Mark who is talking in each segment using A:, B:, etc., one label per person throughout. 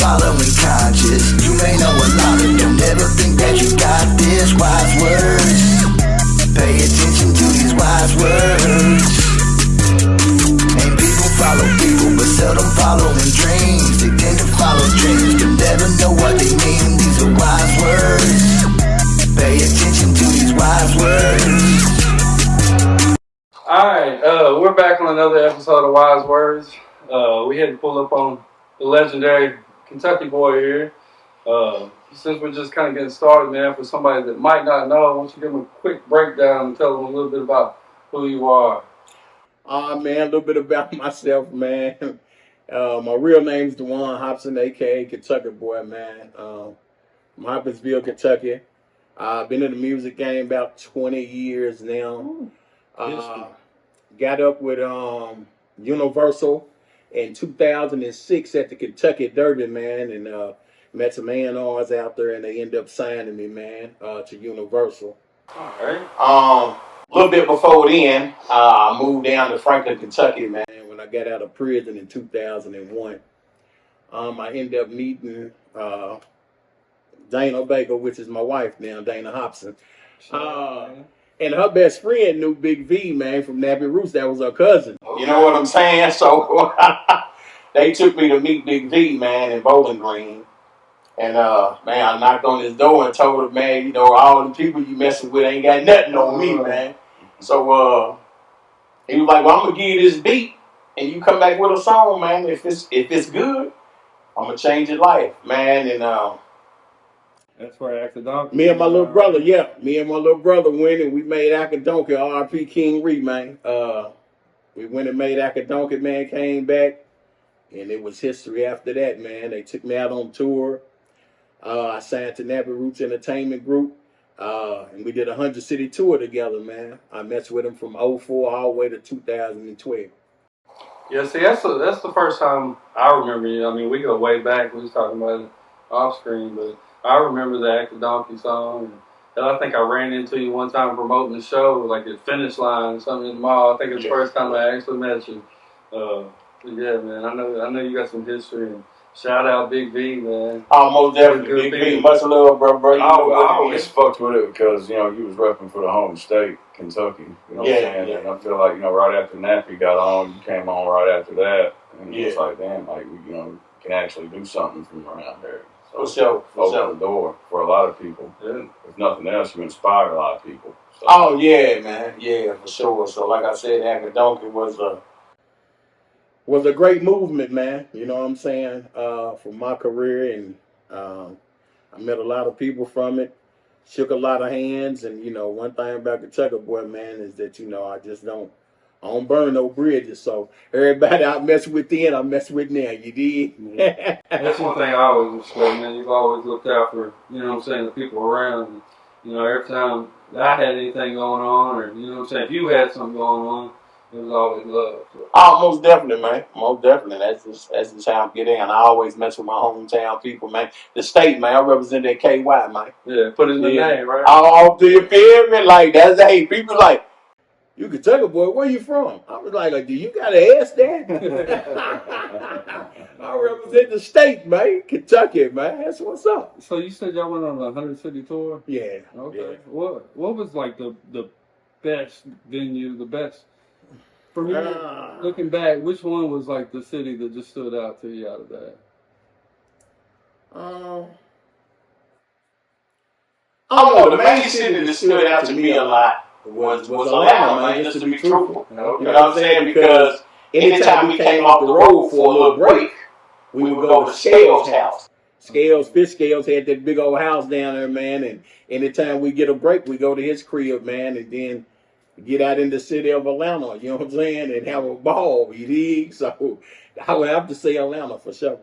A: following conscious. You may know a lot of them, never think that you got this. Wise words, pay attention to these wise words. And people follow people, but seldom following dreams. They tend to follow dreams, but never know what they mean. These are wise words, pay attention to these wise words.
B: Alright, we're back on another episode of Wyze Wordz. We had to pull up on the legendary Kentucky boy here. Since we're just kind of getting started, man, for somebody that might not know, I want you to give them a quick breakdown and tell them a little bit about who you are.
C: Man, a little bit about myself, man. My real name's DeJuan Hobson, a.k.a. Kentucky boy, man. From Hopkinsville, Kentucky. I've been in the music game about 20 years now. Got up with Universal in 2006 at the Kentucky Derby, man, and met some A&Rs out there, and they ended up signing me, man, to Universal.
B: All right.
C: A little bit before then, I moved down to Franklin, Kentucky, man, when I got out of prison in 2001. I ended up meeting Dana Baker, which is my wife now, Dana Hobson. And her best friend knew Big V, man, from Nappy Roots. That was her cousin. You know what I'm saying? So they took me to meet Big V, man, in Bowling Green. And, man, I knocked on his door and told him, man, you know, all the people you messing with ain't got nothing on me, man. So he was like, well, I'm going to give you this beat, and you come back with a song, man. If it's good, I'm going to change your life, man. And
B: that's where Acadonka.
C: me and my little brother went and we made Acadonka, RP King Ree, man. We went and made Acadonka, man, came back, and it was history after that, man. They took me out on tour. I signed to Nappy Roots Entertainment Group, and we did a 100-city tour together, man. I messed with them from 2004 all the way to 2012.
B: Yeah, see, that's the first time I remember you. I mean, we go way back. We was talking about it off screen, but I remember the Acadonka song. And I think I ran into you one time promoting the show, like at Finish Line or something in the mall. I think it was the first time I actually met you. Yeah, man, I know you got some history. And shout out Big V, man.
C: Almost definitely. Big V, much love, bro.
D: I always fucked with it because, you know, you was repping for the home state, Kentucky. You know what I'm saying?
C: Yeah.
D: And I feel like, you know, right after Nappy got on, you came on right after that. And it's like, damn, like, you know, can actually do something from around there. So open the door for a lot of people.
B: Yeah.
D: If nothing else, you inspired a lot of people. So.
C: Oh, yeah, man. Yeah, for sure. So, like I said, Acadonka was a great movement, man. You know what I'm saying? For my career, and I met a lot of people from it, shook a lot of hands, and you know, one thing about Kentucky boy, man, is that you know I don't burn no bridges. So everybody I mess with then, I mess with now. You dig?
B: Yeah. That's one thing I always respect, man. You've always looked out for, you know what I'm saying, the people around. And, you know, every time I had anything going on, or you know what I'm saying, if you had something going on, it was always love. So.
C: Oh, most definitely, man. Most definitely. That's just how I get in. I always mess with my hometown people, man. The state, man. I represent that KY, man.
B: Yeah, put it in the name, right?
C: Oh, do you feel me? Like, that's, hey, people like, you Kentucky boy, where you from? I was like, do you got to ask that? I represent the state, man. Kentucky, man. That's what's up.
B: So you said y'all went on a 100-city tour?
C: Yeah.
B: Okay.
C: Yeah.
B: What was like the best venue, the best? For you, looking back, which one was like the city that just stood out to you out of that?
C: The main city that stood out to me a lot was Atlanta, man, just to be truthful. You know what I'm saying? Because anytime we came off the road for a little break, we would go to Scales' house. Fish Scales had that big old house down there, man, and anytime we get a break, we go to his crib, man, and then get out in the city of Atlanta, you know what I'm saying, and have a ball, you dig? So I would have to say Atlanta for sure.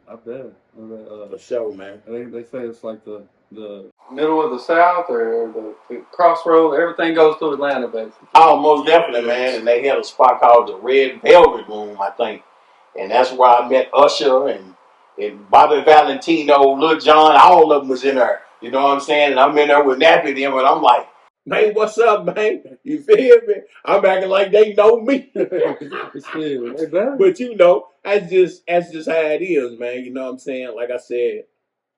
B: I bet.
C: For sure, man.
B: They say it's like the middle of the South or the crossroads. Everything goes to Atlanta, basically.
C: Oh, most definitely, man. And they had a spot called the Red Velvet Room, I think. And that's where I met Usher and Bobby Valentino, Lil Jon, all of them was in there. You know what I'm saying? And I'm in there with Nappy and them, and I'm like, Man, what's up, man? You feel me? I'm acting like they know me. But that's just how it is, man. You know what I'm saying? Like I said,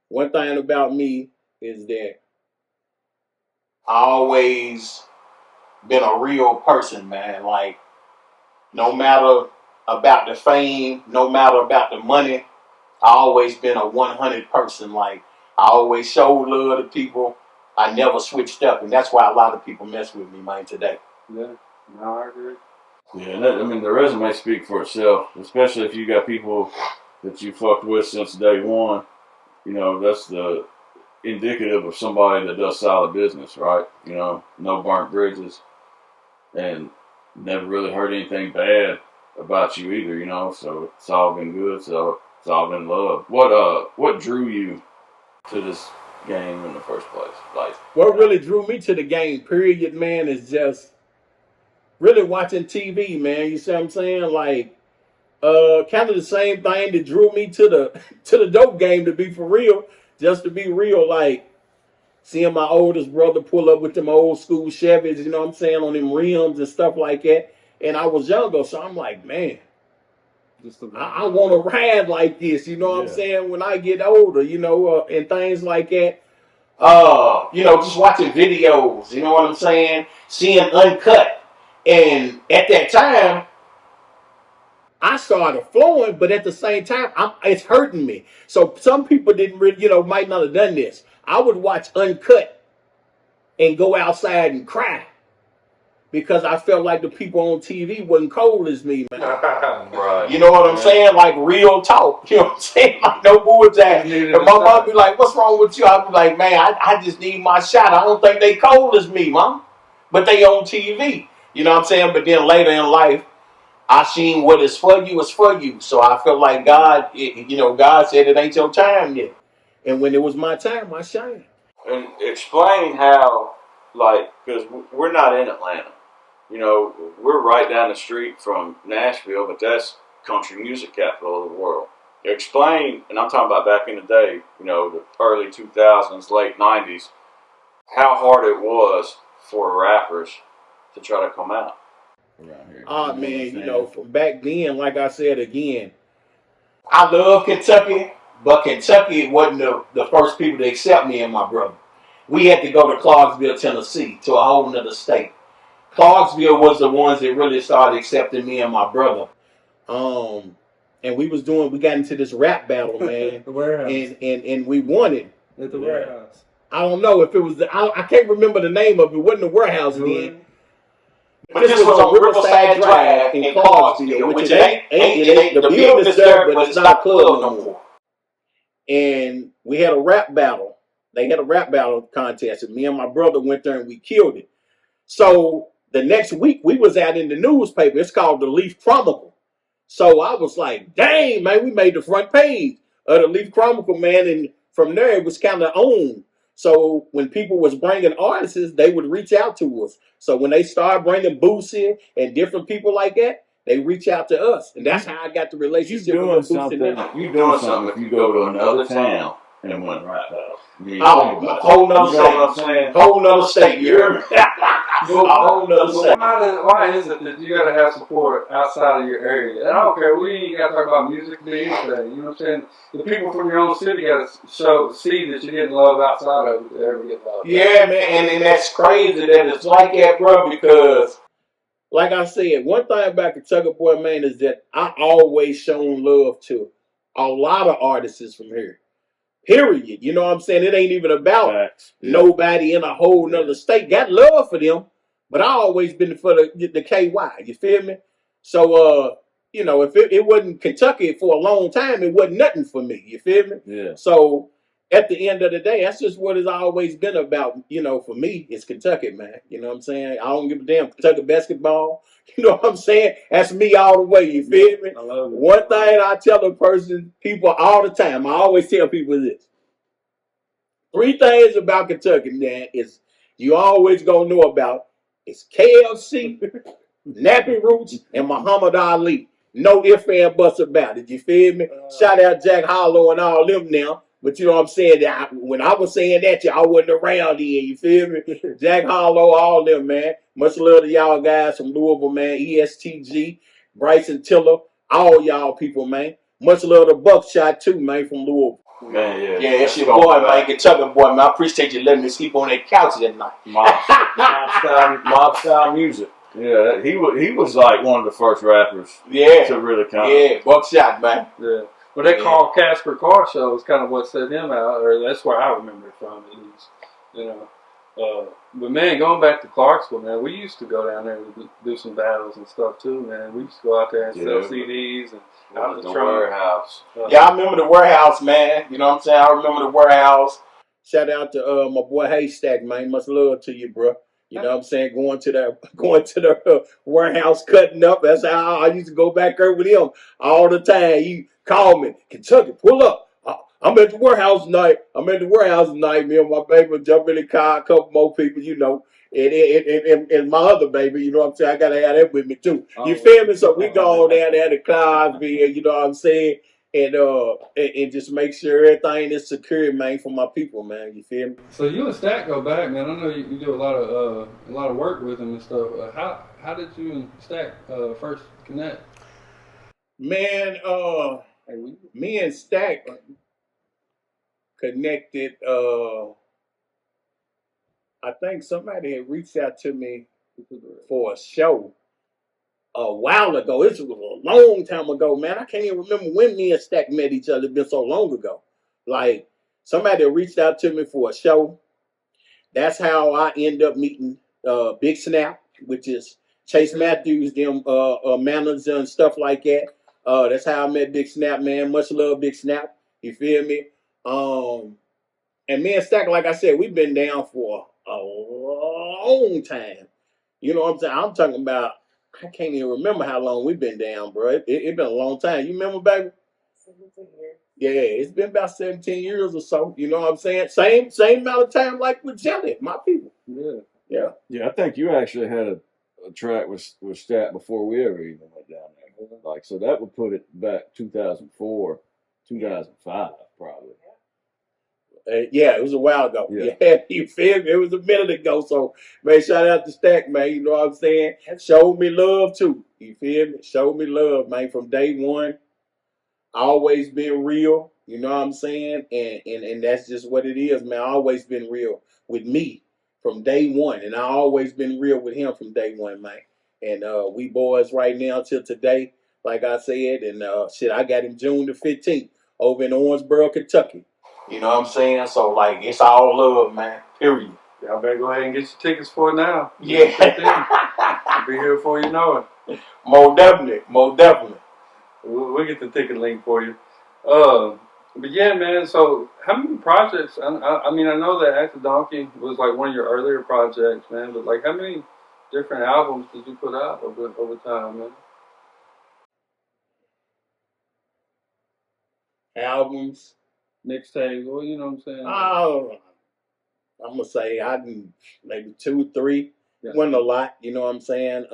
C: one thing about me is that I always been a real person, man. Like, no matter about the fame, no matter about the money, I always been a 100 person. Like, I always showed love to people. I never switched up, and that's why a lot of people mess with me, man, today.
B: Yeah, no, I agree.
D: Yeah, and I mean, the resume speaks for itself, especially if you got people that you fucked with since day one. You know, that's the indicative of somebody that does solid business, right? You know, no burnt bridges, and never really heard anything bad about you either, you know, so it's all been good, so it's all been love. What drew you to this game in the first place? Like,
C: what really drew me to the game, period, man, is just really watching TV, man. You see what I'm saying? Like, kind of the same thing that drew me to the dope game, to be for real. Just to be real, like seeing my oldest brother pull up with them old school Chevys, you know what I'm saying, on them rims and stuff like that. And I was younger, so I'm like, man, I want to ride like this, you know what I'm saying, when I get older, you know, and things like that. You know, just watching videos, you know what I'm saying, seeing Uncut. And at that time, I started flowing, but at the same time, it's hurting me. So some people didn't really, you know, might not have done this. I would watch Uncut and go outside and cry because I felt like the people on TV wasn't cold as me, man.
D: right.
C: You know what I'm saying? Like real talk. You know what I'm saying? Like no bullshit. And my mom be like, "What's wrong with you?" I'd be like, "Man, I just need my shot. I don't think they cold as me, mom. But they on TV." You know what I'm saying? But then later in life, I seen what is for you is for you. So I felt like God, you know, God said it ain't your time yet. And when it was my time, I shined.
D: And explain how, like, because we're not in Atlanta. You know, we're right down the street from Nashville, but that's country music capital of the world. Explain, and I'm talking about back in the day, you know, the early 2000s, late 90s, how hard it was for rappers to try to come out.
C: Man, you know, from back then, like I said again, I love Kentucky, but Kentucky wasn't the first people to accept me and my brother. We had to go to Clarksville, Tennessee, to a whole nother state. Clarksville was the ones that really started accepting me and my brother. And we got into this rap battle, man.
B: The warehouse.
C: And we won it.
B: At the warehouse.
C: I don't know if it was I can't remember the name of it. It wasn't the warehouse then. But this was on Riverside Drive in Clarksville, which ain't the building is there, but it's not a club no more. And we had a rap battle. They had a rap battle contest, and me and my brother went there and we killed it. So the next week we was out in the newspaper. It's called the Leaf Chronicle. So I was like, dang, man, we made the front page of the Leaf Chronicle, man. And from there it was kind of owned. So when people was bringing artists, they would reach out to us. So when they started bringing Boosie and different people like that, they reach out to us. And that's how I got the relationship with Boosie.
D: You're doing something if you go to another town and win rap battle.
C: Whole nother state. You know what I'm saying? Whole nother state. You hear me? Whole nother state.
B: Why is it that you got to have support outside of your area? And I don't care. We ain't got to talk about music today. You know what I'm saying? The people from your own city got to see that you're getting love outside of it to ever get love.
C: Yeah, man. And that's crazy that it's like that, bro, because like I said, one thing about Kentucky Boy, man, is that I always shown love to a lot of artists from here. Period. You know what I'm saying? It ain't even about nobody in a whole nother state. Got love for them, but I always been for the KY. You feel me? So, you know, if it wasn't Kentucky for a long time, it wasn't nothing for me. You feel me?
D: Yeah.
C: So at the end of the day, that's just what it's always been about. You know, for me, it's Kentucky, man. You know what I'm saying? I don't give a damn. Kentucky basketball. You know what I'm saying? That's me all the way. You feel me?
B: I love it.
C: One thing I tell people all the time, I always tell people this. 3 things about Kentucky, man, is you always gonna know about. It's KFC, Nappy Roots, and Muhammad Ali. No ifs and buts about it. You feel me? Shout out Jack Harlow and all them now. But you know what I'm saying? When I was saying that, y'all wasn't around then. You feel me? Jack Harlow, all them, man. Much love to y'all guys from Louisville, man. ESTG, Bryson Tiller, all y'all people, man. Much love to Buckshot, too, man, from Louisville.
D: Man, yeah.
C: Yeah, it's your boy, man. Kentucky boy, man. I appreciate you letting me sleep on that couch that night.
D: Mob style music. Yeah, he was like one of the first rappers.
C: Yeah.
D: To really kind of.
C: Yeah, Buckshot, man.
B: Yeah. Well, that Carl Casper car show is kind of what set him out, or that's where I remember it from, at least. You know. But, man, going back to Clarksville, man, we used to go down there and do some battles and stuff, too, man. We used to go out there and sell CDs and out the
D: warehouse.
C: Yeah, I remember the warehouse, man. You know what I'm saying? I remember the warehouse. Shout out to my boy Haystack, man. Much love to you, bro. You know what I'm saying? Going to the warehouse, cutting up. That's how I used to go back there with him all the time. He called me, Kentucky, pull up. I'm at the warehouse tonight. Me and my baby jump in the car, a couple more people, you know. And my other baby, you know what I'm saying? I gotta have that with me too. You feel me? So we go on down there to Clydesville, you know what I'm saying? And just make sure everything is secure, man, for my people, man. You feel me?
B: So you and Stack go back, man. I know you do a lot of work with him and stuff. How did you and Stack first connect?
C: Man, me and Stack connected. I think somebody had reached out to me for a show a while ago. It was a long time ago, man. I can't even remember when me and Stack met each other. It's been so long ago. Like, somebody reached out to me for a show. That's how I end up meeting Big Snap, which is Chase Matthews, them manager and stuff like that. That's how I met Big Snap, man. Much love, Big Snap. You feel me? And me and Stack, like I said, we've been down for a long time. You know what I'm saying? I'm talking about, I can't even remember how long we've been down, bro. It's been a long time. You remember, baby?
E: 17 years.
C: Yeah, it's been about 17 years or so. You know what I'm saying? Same amount of time like with Jelly, my people. Yeah.
D: Yeah, I think you actually had a track with Stat before we ever even went down there. Like, so that would put it back 2004, 2005, probably.
C: Yeah, it was a while ago.
D: Yeah.
C: You feel me? It was a minute ago. So, man, shout out to Stack, man. You know what I'm saying? Showed me love, too. You feel me? Showed me love, man, from day one. Always been real. You know what I'm saying? And that's just what it is, man. Always been real with me from day one. And I always been real with him from day one, man. And we boys right now till today, like I said. And I got him June the 15th over in Owensboro, Kentucky. You know what I'm saying? So, like, it's all love, man. Period.
B: Y'all better go ahead and get your tickets for it now.
C: Yeah.
B: I'll be here before you know it.
C: More definitely.
B: We'll get the ticket link for you. But yeah, man, so how many projects? I mean, I know that Act the Donkey was like one of your earlier projects, man, but like how many different albums did you put out over time, man?
C: Albums.
B: Mixtapes, well, you know what I'm saying?
C: I'm going to say I do maybe 2, 3.
B: Yeah.
C: Wasn't a lot, you know what I'm saying?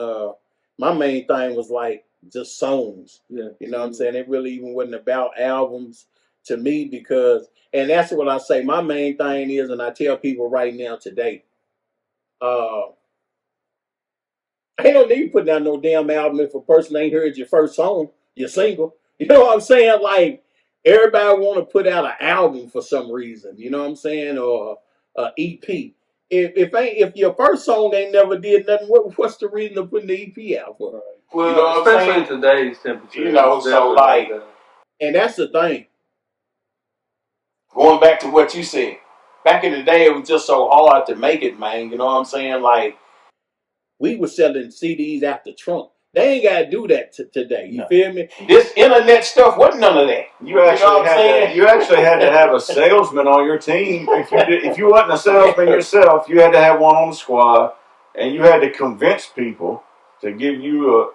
C: My main thing was like just songs.
B: Yeah.
C: You know what I'm saying? It really even wasn't about albums to me because, and that's what I say, my main thing is, and I tell people right now today, ain't no need putting out no damn album if a person ain't heard your first song, your single. You know what I'm saying? Like, everybody want to put out an album for some reason, you know what I'm saying, or an EP. If your first song ain't never did nothing, what's the reason of putting the EP out for?
B: Well,
C: you know
B: especially in today's temperature.
C: You know, so like, and that's the thing. Going back to what you said, back in the day, it was just so hard to make it, man. You know what I'm saying? Like, we were selling CDs out the trunk. They ain't got to do that today. You feel me? This internet stuff wasn't none of that.
D: You actually had to have a salesman on your team. If you wasn't a salesman yourself, you had to have one on the squad, and you had to convince people to give you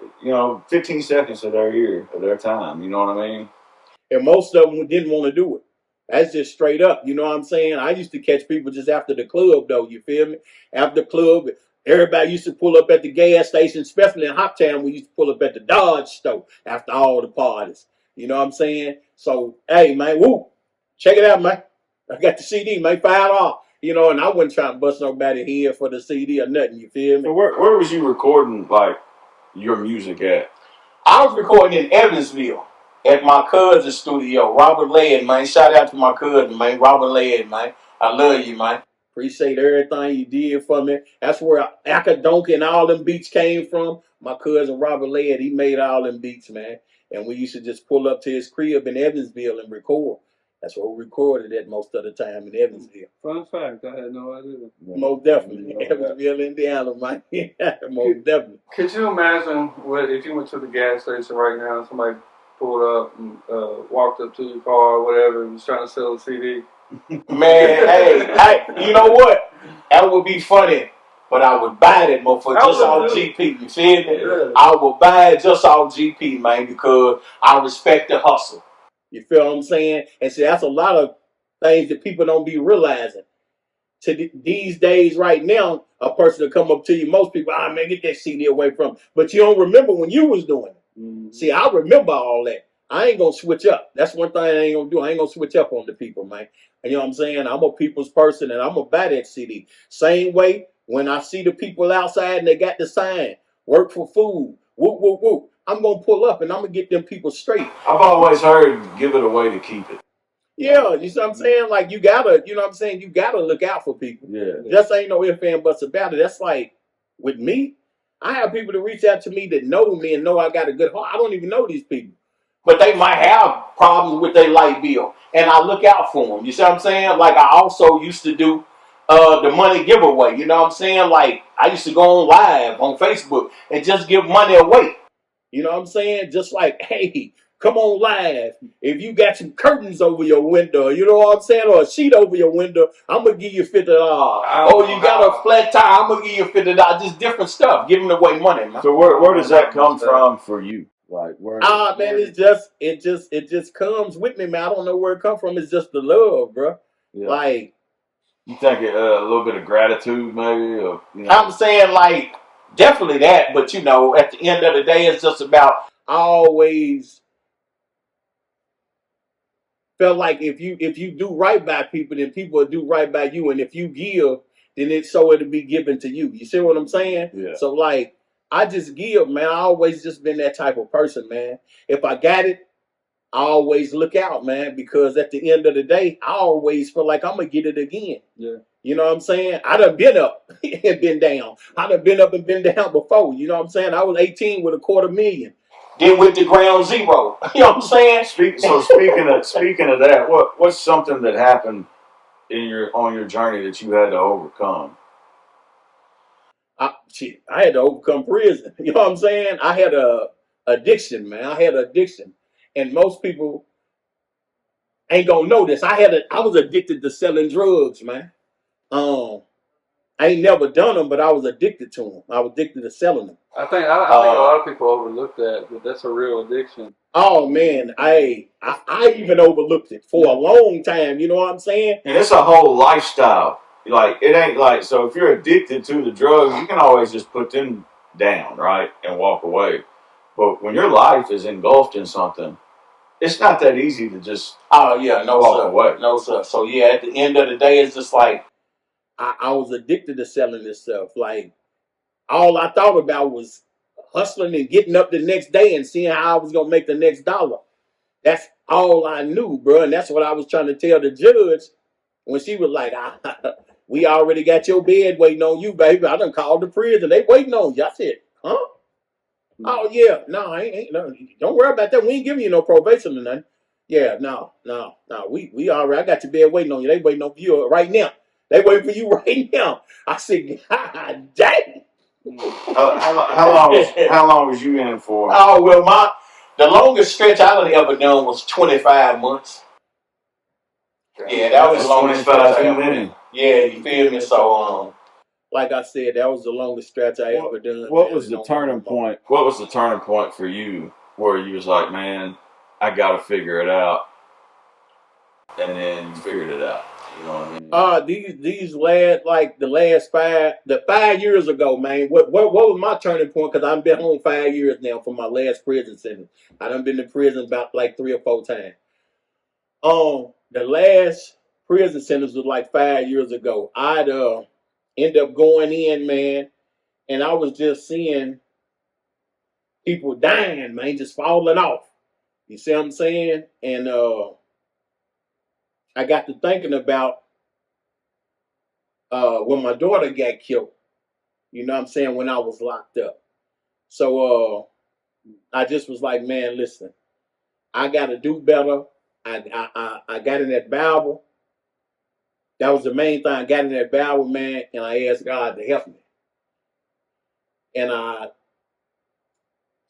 D: 15 seconds of their ear, of their time. You know what I mean?
C: And most of them didn't want to do it. That's just straight up. You know what I'm saying? I used to catch people just after the club, though. You feel me? After the club, everybody used to pull up at the gas station, especially in Hoptown. We used to pull up at the Dodge store after all the parties. You know what I'm saying? So, hey, man, woo. check it out, man. I got the CD, man, $5. You know, and I wasn't trying to bust nobody head for the CD or nothing. You feel me?
D: So where was you recording like your music at?
C: I was recording in Evansville at my cousin's studio, Robert Ladd, man. Shout out to my cousin, man, Robert Ladd, man. I love you, man. Appreciate everything you did for me. That's where Akadonk and all them beats came from. My cousin Robert Ladd, he made all them beats, man. And we used to just pull up to his crib in Evansville and record. That's where we recorded at most of the time in Evansville.
B: Fun fact, I had no idea.
C: Most definitely. Evansville, Indiana, man. Most definitely.
B: Could you imagine if you went to the gas station right now and somebody pulled up and walked up to your car or whatever and was trying to sell a CD?
C: Man, hey, you know what? That would be funny, but I would buy that motherfucker just off GP. You feel me? Yeah. I would buy it just off GP, man, because I respect the hustle. You feel what I'm saying? And see, that's a lot of things that people don't be realizing. These days, right now, a person will come up to you. Most people, man, get that CD away from. But you don't remember when you was doing it. Mm-hmm. See, I remember all that. I ain't gonna switch up. That's one thing I ain't gonna do. I ain't gonna switch up on the people, man. And you know what I'm saying? I'm a people's person, and I'm gonna buy that CD. Same way when I see the people outside and they got the sign, work for food, whoop, whoop, whoop. I'm going to pull up and I'm going to get them people straight.
D: I've always heard give it away to keep it.
C: Yeah, you see what I'm saying? Like, you got to, you know what I'm saying? You got to look out for people.
D: Yeah.
C: Just ain't no ifs, and buts about it. That's like, with me, I have people to reach out to me that know me and know I got a good heart. I don't even know these people. But they might have problems with their light bill. And I look out for them. You see what I'm saying? Like, I also used to do the money giveaway. You know what I'm saying? Like, I used to go on live on Facebook and just give money away. You know what I'm saying? Just like, hey, come on live. If you got some curtains over your window, you know what I'm saying? Or a sheet over your window, I'm going to give you $50. Oh, you got a flat tire, I'm going to give you $50. Just different stuff. Giving away money, man.
D: So where does that come from for you? Like, where?
C: Man, it just comes with me, man. I don't know where it comes from. It's just the love, bro. Yeah. Like,
D: you think a little bit of gratitude, maybe? Or, you know?
C: I'm saying, like, definitely that, but you know, at the end of the day, it's just about, I always felt like if you do right by people, then people will do right by you, and if you give, then it'll be given to you. You see what I'm saying?
D: Yeah.
C: So like, I just give, man. I always just been that type of person, man. If I got it, I always look out, man, because at the end of the day, I always feel like I'm gonna get it again.
B: Yeah.
C: You know what I'm saying? I done been up and been down. I done been up and been down before. You know what I'm saying? I was 18 with $250,000. Then went to ground zero. You know what I'm saying?
D: Speaking of that, what's something that happened on your journey that you had to overcome?
C: I had to overcome prison. You know what I'm saying? I had a addiction, man. I had addiction. And most people ain't gonna know this. I was addicted to selling drugs, man. I ain't never done them, but I was addicted to them. I was addicted to selling them.
B: I think a lot of people overlook that, but that's a real addiction.
C: Oh man, I even overlooked it for a long time. You know what I'm saying?
D: And it's a whole lifestyle. Like, it ain't like, so if you're addicted to the drugs, you can always just put them down, right, and walk away. But when your life is engulfed in something, it's not that easy to just walk away.
C: No, sir. So, yeah, at the end of the day, it's just like, I was addicted to selling this stuff. Like, all I thought about was hustling and getting up the next day and seeing how I was going to make the next dollar. That's all I knew, bro. And that's what I was trying to tell the judge when she was like, we already got your bed waiting on you, baby. I done called the prison. They waiting on you. I said, huh? Mm-hmm. Oh, yeah. No, I ain't. No, don't worry about that. We ain't giving you no probation or nothing. Yeah, no. We all right. I got your bed waiting on you. They waiting on you right now. They waiting for you right now. I said, God dang.
D: How long was you in for?
C: Oh, well, the longest stretch I ever done was 25 months. Yeah, that was the longest stretch I ever done. Yeah, you feel me? So, like I said, that was the longest stretch I ever done.
D: What was the turning point? What was the turning point for you where you was like, man, I got to figure it out, and then you figured it out? You know what I mean?
C: These the 5 years ago, man. What was my turning point? Because I've been home 5 years now for my last prison sentence. I done been to prison about like 3 or 4 times. the last prison sentence was like 5 years ago. I'd end up going in, man, and I was just seeing people dying, man, just falling off. You see what I'm saying? And I got to thinking about when my daughter got killed. You know what I'm saying? When I was locked up. So I just was like, man, listen, I got to do better. I got in that Bible. That was the main thing. I got in that Bible, man, and I asked God to help me. And I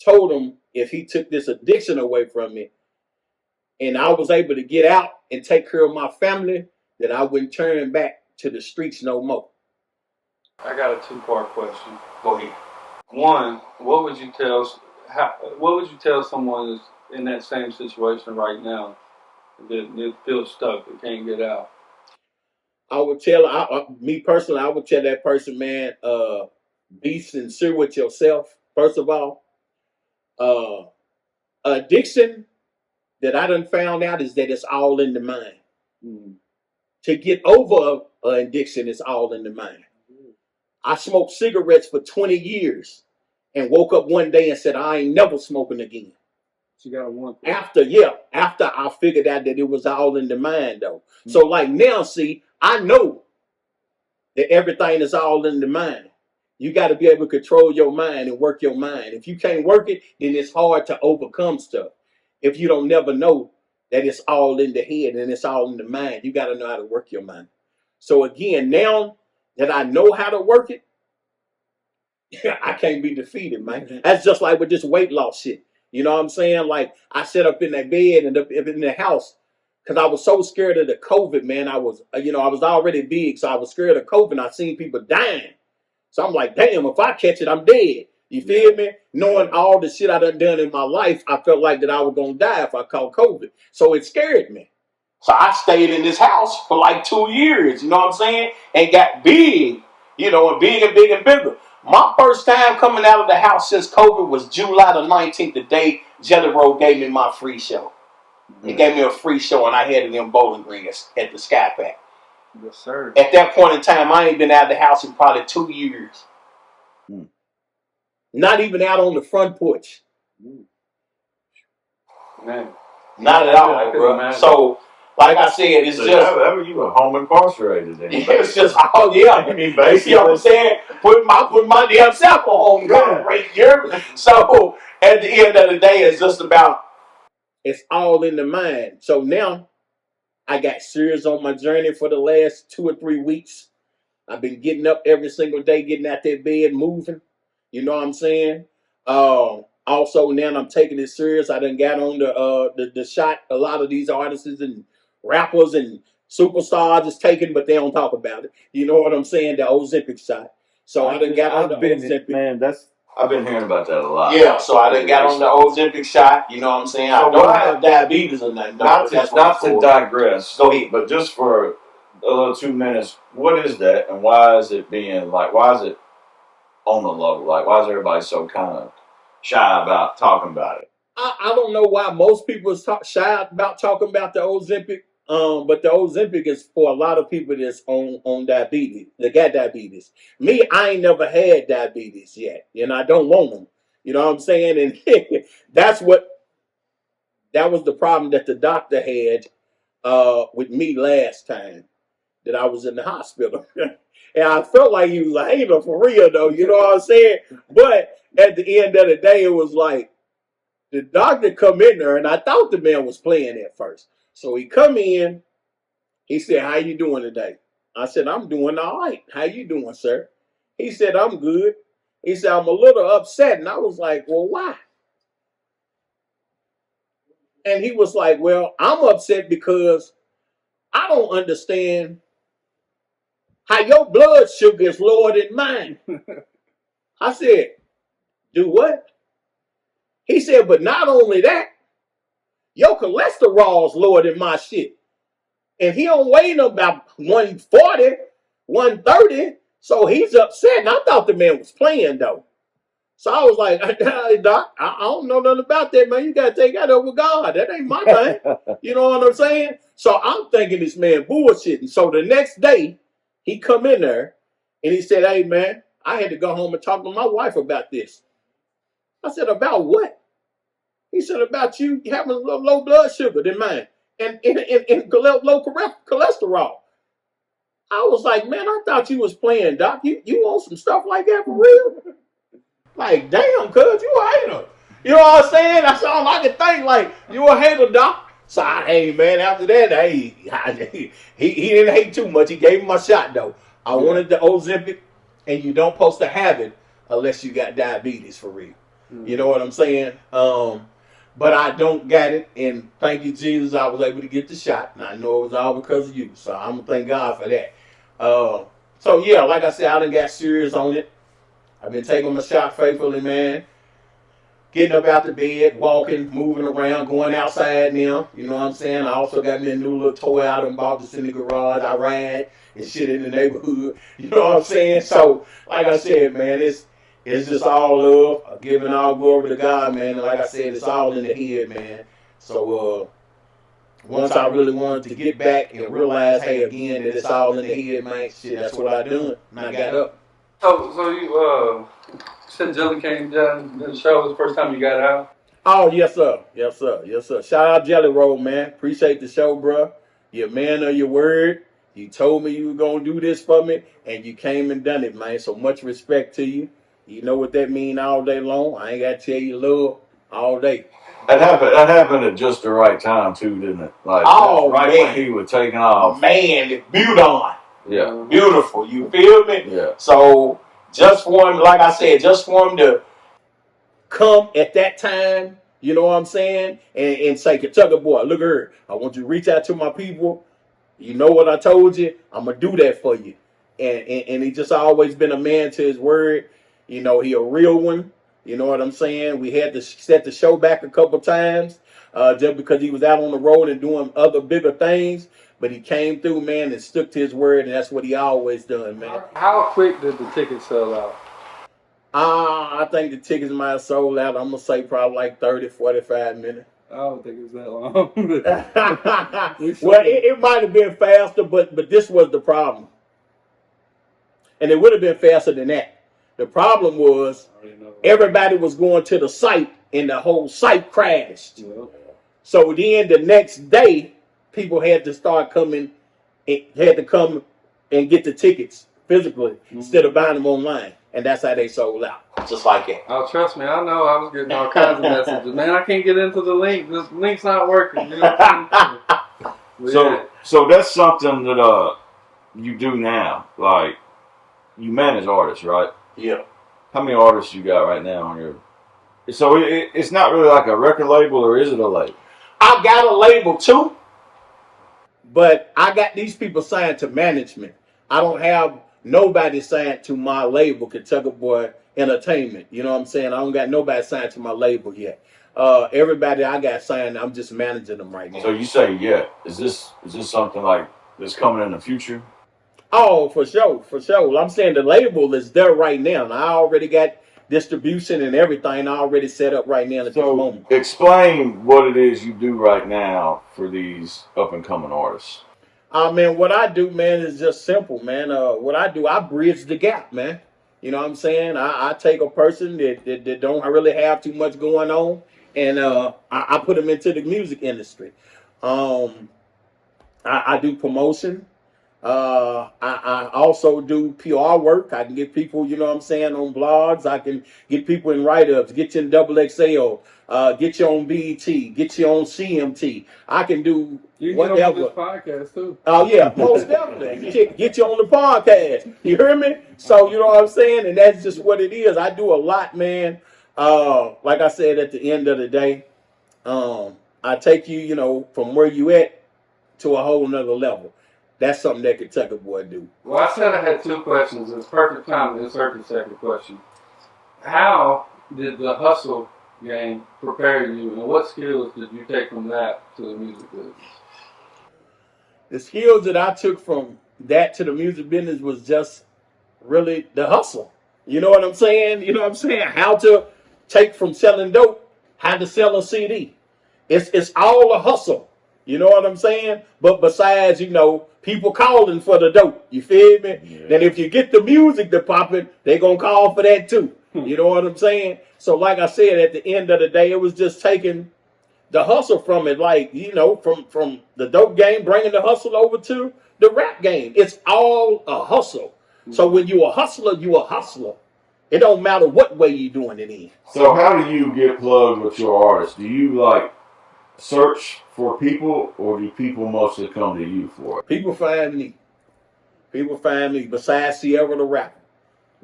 C: told him if he took this addiction away from me and I was able to get out and take care of my family, that I wouldn't turn back to the streets no more.
B: I got a 2-part question.
C: Go ahead.
B: One, what would you tell someone who's in that same situation right now that feels stuck, that can't get out?
C: I would tell, me personally, I would tell that person, man, be sincere with yourself, first of all. Addiction that I done found out is that it's all in the mind. Mm. To get over an addiction, it's all in the mind. Mm. I smoked cigarettes for 20 years and woke up one day and said, I ain't never smoking again.
B: You gotta want
C: after I figured out that it was all in the mind, though. Mm. So like now, see, I know that everything is all in the mind. You got to be able to control your mind and work your mind. If you can't work it, then it's hard to overcome stuff. If you don't never know that it's all in the head and it's all in the mind, you got to know how to work your mind. So again, now that I know how to work it, I can't be defeated, man. That's just like with this weight loss shit. You know what I'm saying? Like I sat up in that bed and up in the house because I was so scared of the COVID, man. I was already big, so I was scared of COVID. And I seen people dying. So I'm like, damn, if I catch it, I'm dead. You feel me? Knowing all the shit I done in my life, I felt like that I was going to die if I caught COVID. So it scared me. So I stayed in this house for like 2 years, you know what I'm saying? And got big, and big and big and bigger. My first time coming out of the house since COVID was July the 19th, the day Jelly Roll gave me my free show. Mm-hmm. He gave me a free show and I had it in Bowling Green at the Sky Pack.
B: Yes, sir.
C: At that point in time, I ain't been out of the house in probably 2 years. Mm. Not even out on the front porch.
B: Man.
C: Not at all, bro. So, like I said, it's just...
D: you were home incarcerated then.
C: It's just, oh yeah. I mean, you see what I'm saying? Put my damn self on home incarcerated. So, at the end of the day, it's just about... It's all in the mind. So now... I got serious on my journey for the last 2 or 3 weeks. I've been getting up every single day, getting out that bed, moving. You know what I'm saying? Also, now I'm taking it serious. I done got on the shot. A lot of these artists and rappers and superstars is taking, but they don't talk about it. You know what I'm saying? The Ozempic shot. So I done got on the Ozempic.
D: Man, I've been hearing about that a lot.
C: Yeah, so I done got on the Ozempic shot. You know what I'm saying? I don't have diabetes or nothing.
D: Not to digress.
C: Go ahead.
D: But just for a little 2 minutes, what is that and why is it on the low? Like, why is everybody so kind of shy about talking about it?
C: I don't know why most people is shy about talking about the Ozempic. But the Ozempic is for a lot of people that's on diabetes. They got diabetes. Me, I ain't never had diabetes yet, and I don't want them. You know what I'm saying? And that was the problem that the doctor had with me last time that I was in the hospital. And I felt like he was a hater for real, though. You know what I'm saying? But at the end of the day, it was like the doctor come in there, and I thought the man was playing at first. So he come in, he said, how you doing today? I said, I'm doing all right. How you doing, sir? He said, I'm good. He said, I'm a little upset. And I was like, well, why? And he was like, well, I'm upset because I don't understand how your blood sugar is lower than mine. I said, do what? He said, but not only that, your cholesterol's lower than my shit. And he don't weigh no about 140, 130. So he's upset. And I thought the man was playing, though. So I was like, hey, Doc, I don't know nothing about that, man. You got to take that up with God. That ain't my thing. You know what I'm saying? So I'm thinking this man bullshitting. So the next day, he come in there and he said, hey, man, I had to go home and talk to my wife about this. I said, about what? He said, about you having a little low blood sugar than mine and low cholesterol. I was like, man, I thought you was playing, Doc. You want some stuff like that for real? Like, damn, cuz, you a hater. You know what I'm saying? That's all I can think. Like, you a hater, Doc. So, hey, man, after that, hey, he didn't hate too much. He gave me my shot, though. I wanted the Ozempic, and you don't supposed to have it unless you got diabetes for real. You know what I'm saying? But I don't got it, and thank you, Jesus, I was able to get the shot. And I know it was all because of you. So I'm going to thank God for that. So, yeah, like I said, I done got serious on it. I've been taking my shot faithfully, man. Getting up out the bed, walking, moving around, going outside now. You know what I'm saying? I also got me a new little toy out and bought this in the garage. I ride and shit in the neighborhood. You know what I'm saying? So, like I said, man, it's just all love. Giving all glory to God, man. And like I said, it's all in the head, man. So, once I really wanted to get back and realize, hey, again, that it's all in the head, man, shit, that's what I done. And I got up.
B: So you said Jelly came down to the show the first time you got out?
C: Oh, yes, sir. Yes, sir. Yes, sir. Shout out Jelly Roll, man. Appreciate the show, bro. You're a man of your word. You told me you were going to do this for me, and you came and done it, man. So much respect to you. You know what that mean all day long. I ain't got to tell you love all day.
D: That happened at just the right time, too, didn't it? Like, right when he was taking off.
C: Man, beautiful.
D: Yeah.
C: Beautiful. You feel me?
D: Yeah.
C: So just for him, like I said, just for him to come at that time, you know what I'm saying? And say, Kentucky boy, look at her. I want you to reach out to my people. You know what I told you? I'm going to do that for you. And he just always been a man to his word. You know, he a real one. You know what I'm saying? We had to set the show back a couple times just because he was out on the road and doing other bigger things. But he came through, man, and stuck to his word, and that's what he always done, man.
B: How quick did the tickets sell out?
C: I think the tickets might have sold out, I'm going to say probably like 30, 45 minutes.
B: I don't think it was that long.
C: Well, it might have been faster, but this was the problem. And it would have been faster than that. The problem was everybody was going to the site, and the whole site crashed.
B: Yeah.
C: So then the next day, people had to start coming, had to come and get the tickets physically instead of buying them online. And that's how they sold out. Just like that.
B: Oh, trust me, I know. I was getting all kinds of messages. Man, I can't get into the link. This link's not working. You know
D: so that's something that you do now. Like, you manage artists, right?
C: Yeah.
D: How many artists you got right now on your... So it's not really like a record label, or is it a label?
C: I got a label too. But I got these people signed to management. I don't have nobody signed to my label, Kentucky Boy Entertainment. You know what I'm saying? I don't got nobody signed to my label yet. Everybody I got signed, I'm just managing them right now.
D: So you say, yeah. Is this something like that's coming in the future?
C: Oh, for sure, for sure. I'm saying the label is there right now. And I already got distribution and everything already set up right now at this moment.
D: Explain what it is you do right now for these up-and-coming artists.
C: Man, what I do, man, is just simple, man. What I do, I bridge the gap, man. You know what I'm saying? I take a person that don't really have too much going on, and I put them into the music industry. I do promotion. I also do PR work. I can get people, you know what I'm saying, on blogs. I can get people in write-ups, get you in XXL, get you on BET, get you on CMT. I can do whatever.
B: Get on this podcast too.
C: Oh yeah, most definitely. Get you on the podcast. You hear me? So you know what I'm saying? And that's just what it is. I do a lot, man. Like I said, at the end of the day, I take you, you know, from where you at to a whole nother level. That's something that Kentucky Boy do.
B: Well, I said I had two questions. It's perfect time to insert the second question. How did the hustle game prepare you, and what skills did you take from that to the music business?
C: The skills that I took from that to the music business was just really the hustle. You know what I'm saying? You know what I'm saying? How to take from selling dope, how to sell a CD. It's all a hustle. You know what I'm saying? But besides, people calling for the dope. You feel me?
D: Yeah.
C: Then if you get the music to popping, they gonna call for that too. You know what I'm saying? So like I said, at the end of the day, it was just taking the hustle from it, like, from the dope game, bringing the hustle over to the rap game. It's all a hustle. So when you a hustler, you a hustler. It don't matter what way you doing it in.
D: So how do you get plugged with your artists? Do you like search for people, or do people mostly come to you for it?
C: People find me. People find me. Besides Sierra the rapper.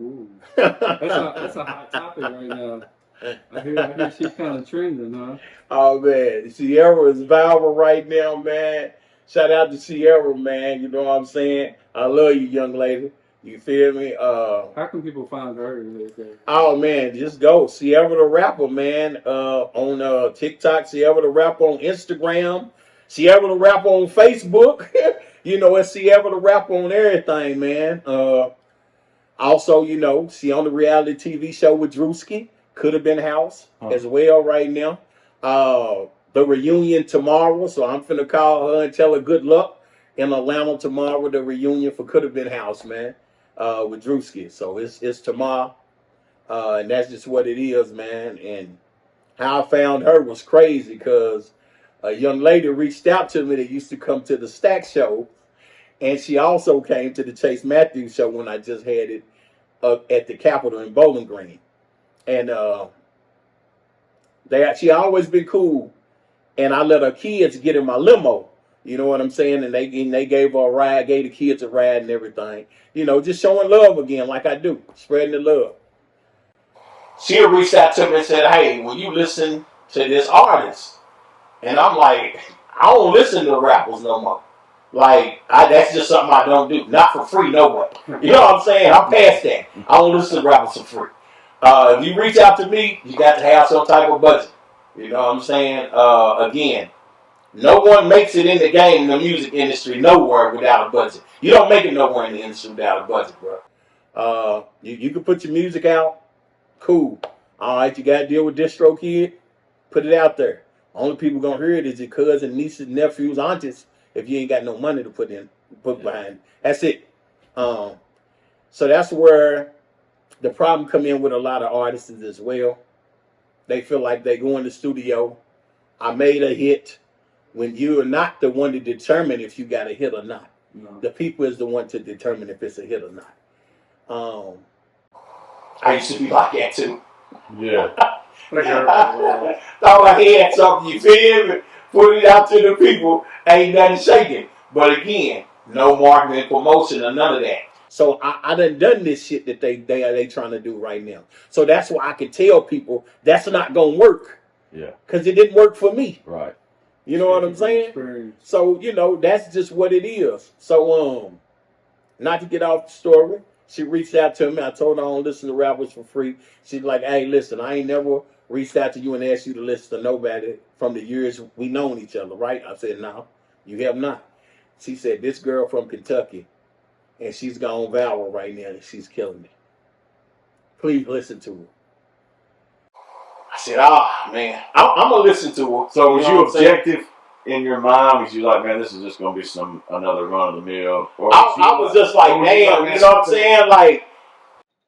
B: Ooh, that's a hot topic right now. I hear she's kind of trending, huh?
C: Oh man, Sierra is viral right now, man. Shout out to Sierra, man. You know what I'm saying? I love you, young lady. You feel me?
B: How can people find her?
C: Oh man, just go Sierra the rapper, man. On TikTok, Sierra the rapper on Instagram, Sierra the rapper on Facebook. It's Sierra the rapper on everything, man. Also, she on the reality TV show with Drewski. Could have been house as well right now. The reunion tomorrow, so I'm finna call her and tell her good luck in Atlanta tomorrow. The reunion for Could Have Been House, man, with Drewski. So it's tomorrow, and that's just what it is, man. And how I found her was crazy because a young lady reached out to me that used to come to the Stack Show, and she also came to the Chase Matthews show when I just had it at the Capitol in Bowling Green. And she always been cool. And I let her kids get in my limo. You know what I'm saying? And they gave her a ride, gave the kids a ride and everything. Just showing love again like I do, spreading the love. She reached out to me and said, hey, will you listen to this artist? And I'm like, I don't listen to rappers no more. Like, that's just something I don't do. Not for free, no way. You know what I'm saying? I'm past that. I don't listen to rappers for free. If you reach out to me, you got to have some type of budget. You know what I'm saying? Again, no one makes it in the game, in the music industry, nowhere without a budget. You don't make it nowhere in the industry without a budget, bro. You can put your music out. Cool. All right, you got to deal with DistroKid. Put it out there. Only people going to hear it is your cousins, nieces, nephews, aunties, if you ain't got no money to put behind. That's it. So that's where the problem come in with a lot of artists as well. They feel like they go in the studio. I made a hit when you are not the one to determine if you got a hit or not. No. The people is the one to determine if it's a hit or not. I used to be like that too.
D: Yeah.
C: Thought I had something, you feel me? Put it out to the people, ain't nothing shaking. But again, no marketing, promotion, or none of that. So I done this shit that they trying to do right now. So that's why I can tell people that's not gonna work.
D: Yeah.
C: Because it didn't work for me.
D: Right.
C: You know what I'm saying? So that's just what it is. So not to get off the story, she reached out to me. I told her I don't listen to rappers for free. She's like, hey, listen, I ain't never reached out to you and asked you to listen to nobody from the years we known each other, right? I said, no, you have not. She said, this girl from Kentucky, and she's gone viral right now, and she's killing me. Please listen to her. I said, man, I'm going to listen to her.
D: So was you objective in your mind? Was you like, man, this is just going to be another run of the mill?
C: I was just like, damn, you know what I'm saying? Like,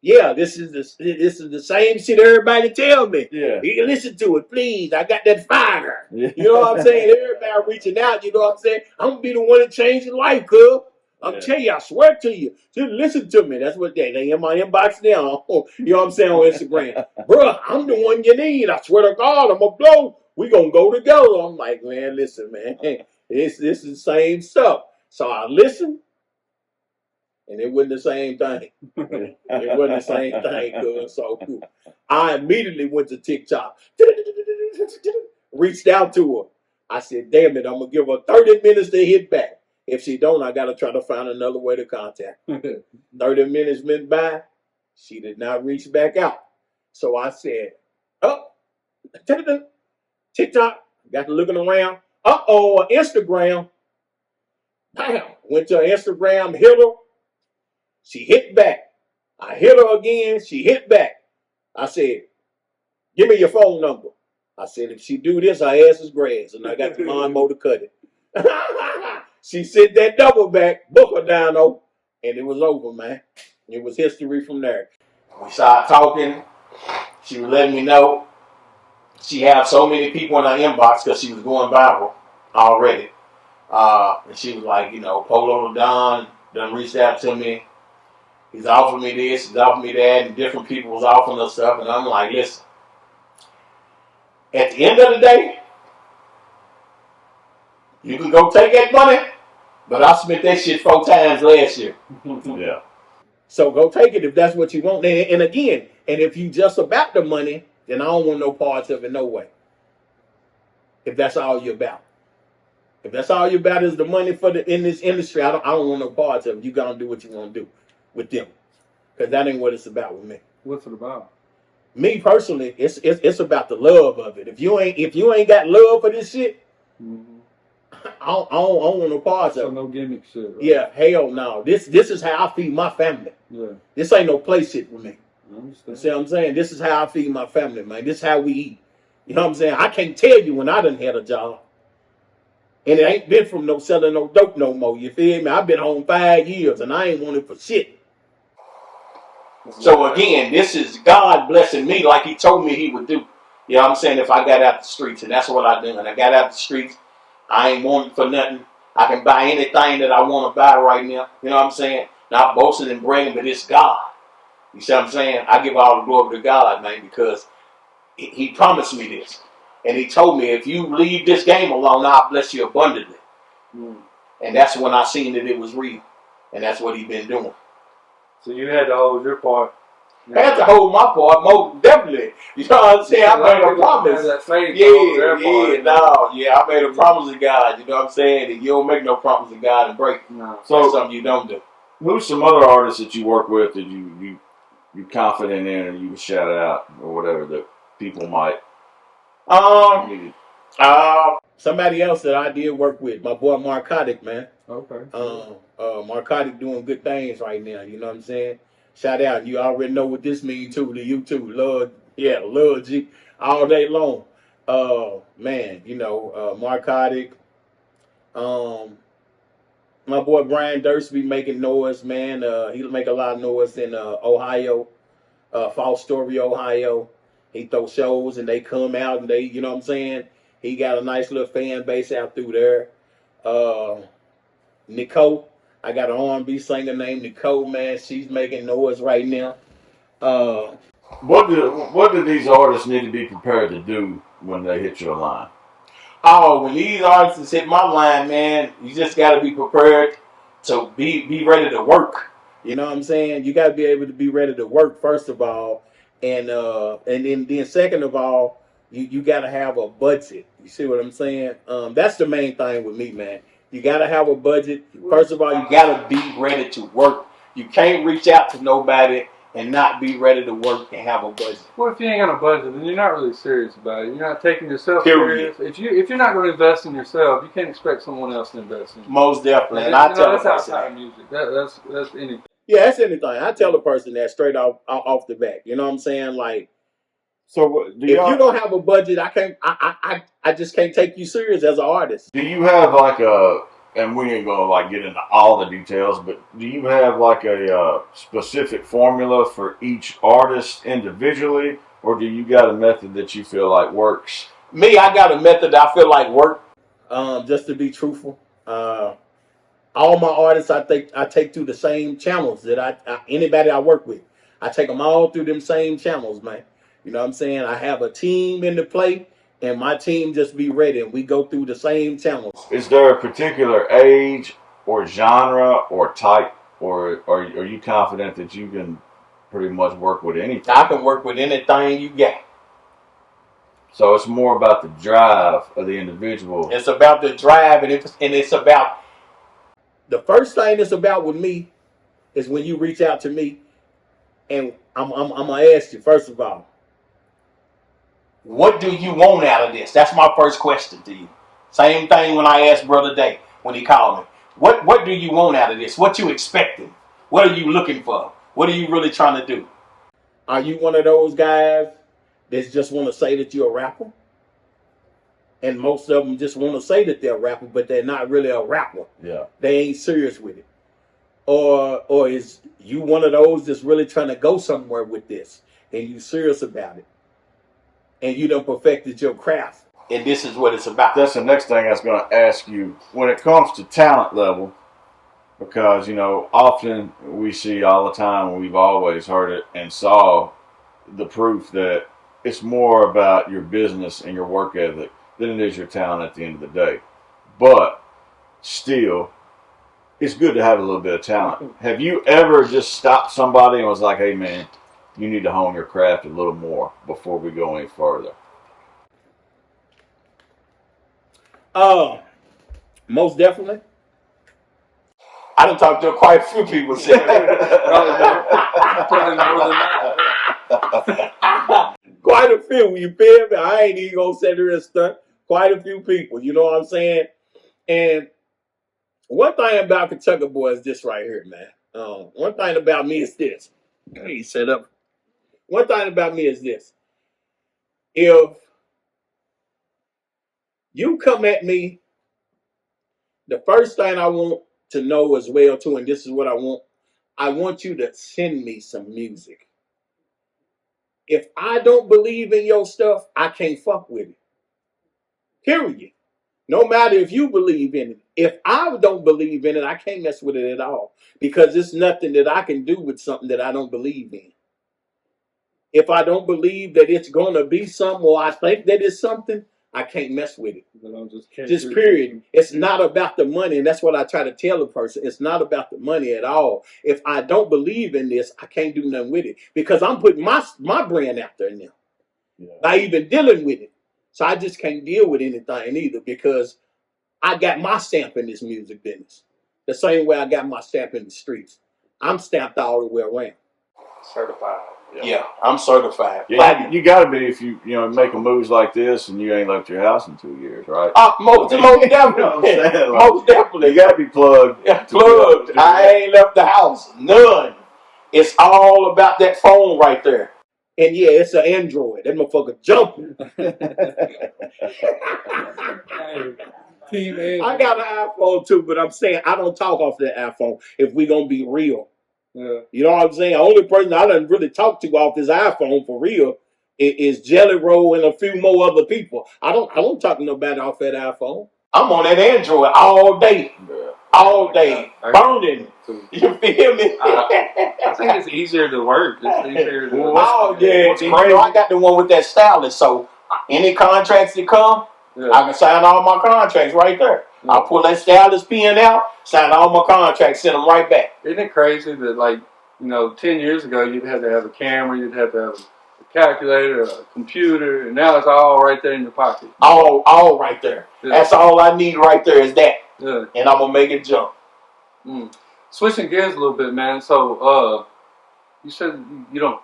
C: yeah, this is the same shit everybody tell me.
D: Yeah.
C: You can listen to it, please. I got that fire. Yeah. You know what I'm saying? Everybody reaching out, you know what I'm saying? I'm going to be the one to change your life, cuz. I'm telling you, I swear to you. Just listen to me. That's what they in my inbox now. You know what I'm saying, on Instagram. Bruh, I'm the one you need. I swear to God, I'm going to blow. We going to go together. I'm like, man, listen, man. This is the same stuff. So I listened, and it wasn't the same thing. It wasn't the same thing, cuz. So I immediately went to TikTok. Reached out to her. I said, damn it, I'm going to give her 30 minutes to hit back. If she don't, I got to try to find another way to contact her. 30 minutes went by. She did not reach back out. So I said, TikTok. Got to looking around. Instagram. Bam. Went to Instagram, hit her. She hit back. I hit her again. She hit back. I said, give me your phone number. I said, if she do this, her ass is grass. And I got the lawnmower to cut it. She sent that double back, book her down, though, and it was over, man. It was history from there. We started talking. She was letting me know she had so many people in her inbox because she was going viral already. And she was like, Polo Don done reached out to me. He's offered me this, he's offered me that, and different people was offering us stuff. And I'm like, listen, at the end of the day, you can go take that money, but I spent that shit 4 times last year.
D: Yeah.
C: So go take it if that's what you want. And again, and if you just about the money, then I don't want no parts of it, no way. If that's all you're about. If that's all you're about is the money in this industry, I don't want no parts of it. You gotta do what you want to do with them. Because that ain't what it's about with me.
B: What's it about?
C: Me personally, it's about the love of it. If you ain't got love for this shit, I don't want no parts of it.
B: So no gimmick shit. Right?
C: Yeah, hell no. This is how I feed my family.
B: Yeah.
C: This ain't no play shit with me.
B: I understand.
C: You see what I'm saying? This is how I feed my family, man. This is how we eat. You know what I'm saying? I can't tell you when I done had a job. And it ain't been from no selling no dope no more. You feel me? I've been home 5 years and I ain't wanted for shit. So again, this is God blessing me like he told me he would do. You know what I'm saying? If I got out the streets, and that's what I done. I got out the streets. I ain't wanting for nothing. I can buy anything that I want to buy right now. You know what I'm saying? Not boasting and bragging, but it's God. You see what I'm saying? I give all the glory to God, man, because he promised me this. And he told me, if you leave this game alone, I'll bless you abundantly. And that's when I seen that it was real. And that's what he's been doing.
B: So you had to hold your part.
C: I had to hold my part, most definitely. You know what I'm saying? I made a promise. I made a promise to God. You know what I'm saying? And you don't make no promise to God and break.
B: No.
D: So
C: that's something you don't do.
D: Who's some other artists that you work with that you confident in, or you would shout out, or whatever that people might?
C: Somebody else that I did work with, my boy Marcotic, man.
B: Okay.
C: Marcotic doing good things right now. You know what I'm saying? Shout out. You already know what this means too to you too. Lord G all day long. Man, Marcotic. My boy Brian Durst be making noise, man. He'll make a lot of noise in Ohio, False Story, Ohio. He throws shows and they come out and they, you know what I'm saying? He got a nice little fan base out through there. Nicole, I got an R&B singer named Nicole, man. She's making noise right now.
D: What do these artists need to be prepared to do when they hit your line?
C: Oh, when these artists hit my line, man, you just got to be prepared to be ready to work. You know what I'm saying? You got to be able to be ready to work, first of all. And then second of all, you got to have a budget. You see what I'm saying? That's the main thing with me, man. You got to have a budget. First of all, you got to be ready to work. You can't reach out to nobody and not be ready to work and have a budget.
B: Well, if you ain't got a budget, then you're not really serious about it. You're not taking yourself serious. If you're not going to invest in yourself, you can't expect someone else to invest in you.
C: Most definitely. And I tell
B: that's outside music. That's anything.
C: Yeah, that's anything. I tell a person that straight off the bat. You know what I'm saying? Like,
D: so
C: if you don't have a budget, I just can't take you serious as an artist.
D: Do you have like and we ain't gonna get into all the details, but do you have like a specific formula for each artist individually, or do you got a method that you feel like works?
C: Me, I got a method that I feel like work. Just to be truthful, all my artists I take through the same channels that anybody I work with. I take them all through them same channels, man. You know what I'm saying? I have a team in the play, and my team just be ready, and we go through the same channels.
D: Is there a particular age or genre or type, or are you confident that you can pretty much work with anything?
C: I can work with anything you got.
D: So it's more about the drive of the individual.
C: It's about the drive, and it's about the first thing it's about with me is when you reach out to me, and I'm gonna ask you first of all, what do you want out of this? That's my first question to you. Same thing when I asked Brother Day when he called me. What do you want out of this? What you expecting? What are you looking for? What are you really trying to do? Are you one of those guys that just want to say that you're a rapper? And most of them just want to say that they're a rapper, but they're not really a rapper.
D: Yeah.
C: They ain't serious with it. Or is you one of those that's really trying to go somewhere with this and you serious about it? And you done perfected your craft. And this is what it's about.
D: That's the next thing I was going to ask you. When it comes to talent level, because, you know, often we see all the time, and we've always heard it and saw the proof that it's more about your business and your work ethic than it is your talent at the end of the day. But still, it's good to have a little bit of talent. Have you ever just stopped somebody and was like, hey, man, you need to hone your craft a little more before we go any further?
C: Most definitely. I done talked to quite a few people. Quite a few, you feel me? I ain't even gonna say there is stuff. Quite a few people, you know what I'm saying? And one thing about Kentucky boy is this right here, man. One thing about me is this. He set up. One thing about me is this. If you come at me, the first thing I want to know as well too, and this is what I want you to send me some music. If I don't believe in your stuff, I can't fuck with it. Period. No matter if you believe in it. If I don't believe in it, I can't mess with it at all. Because it's nothing that I can do with something that I don't believe in. If I don't believe that it's going to be something, or I think that it's something, I can't mess with it. Just period. It's not about the money. And that's what I try to tell a person. It's not about the money at all. If I don't believe in this, I can't do nothing with it. Because I'm putting my brand out there now. Yeah. By even dealing with it. So I just can't deal with anything either, because I got my stamp in this music business. The same way I got my stamp in the streets. I'm stamped all the way around.
B: Certified.
C: Yeah, I'm certified.
D: Yeah, you got to be if you making moves like this and you ain't left your house in 2 years, right?
C: Most definitely. Most definitely.
D: You got to be plugged.
C: Yeah, plugged. I ain't left the house. None. It's all about that phone right there. And yeah, it's an Android. That motherfucker jumping. I got an iPhone too, but I'm saying I don't talk off that iPhone if we gonna be real. Yeah. You know what I'm saying? The only person I done really talk to off this iPhone for real is Jelly Roll and a few more other people. I don't talk to nobody off that iPhone. I'm on that Android all day. Yeah. All day. Burning. You feel me?
B: I think it's easier to work. It's easier to
C: it's crazy. I got the one with that stylist, so any contracts that come, I can sign all my contracts right there. Yeah. I'll pull that stylist pen out, sign all my contracts, send them right back.
B: Isn't it crazy that, 10 years ago, you'd have to have a camera, you'd have to have a calculator, a computer, and now it's all right there in your pocket.
C: All right there. Yeah. That's all I need right there is that.
B: Yeah.
C: And I'm going to make it jump.
B: Switching gears a little bit, man. So, you said you don't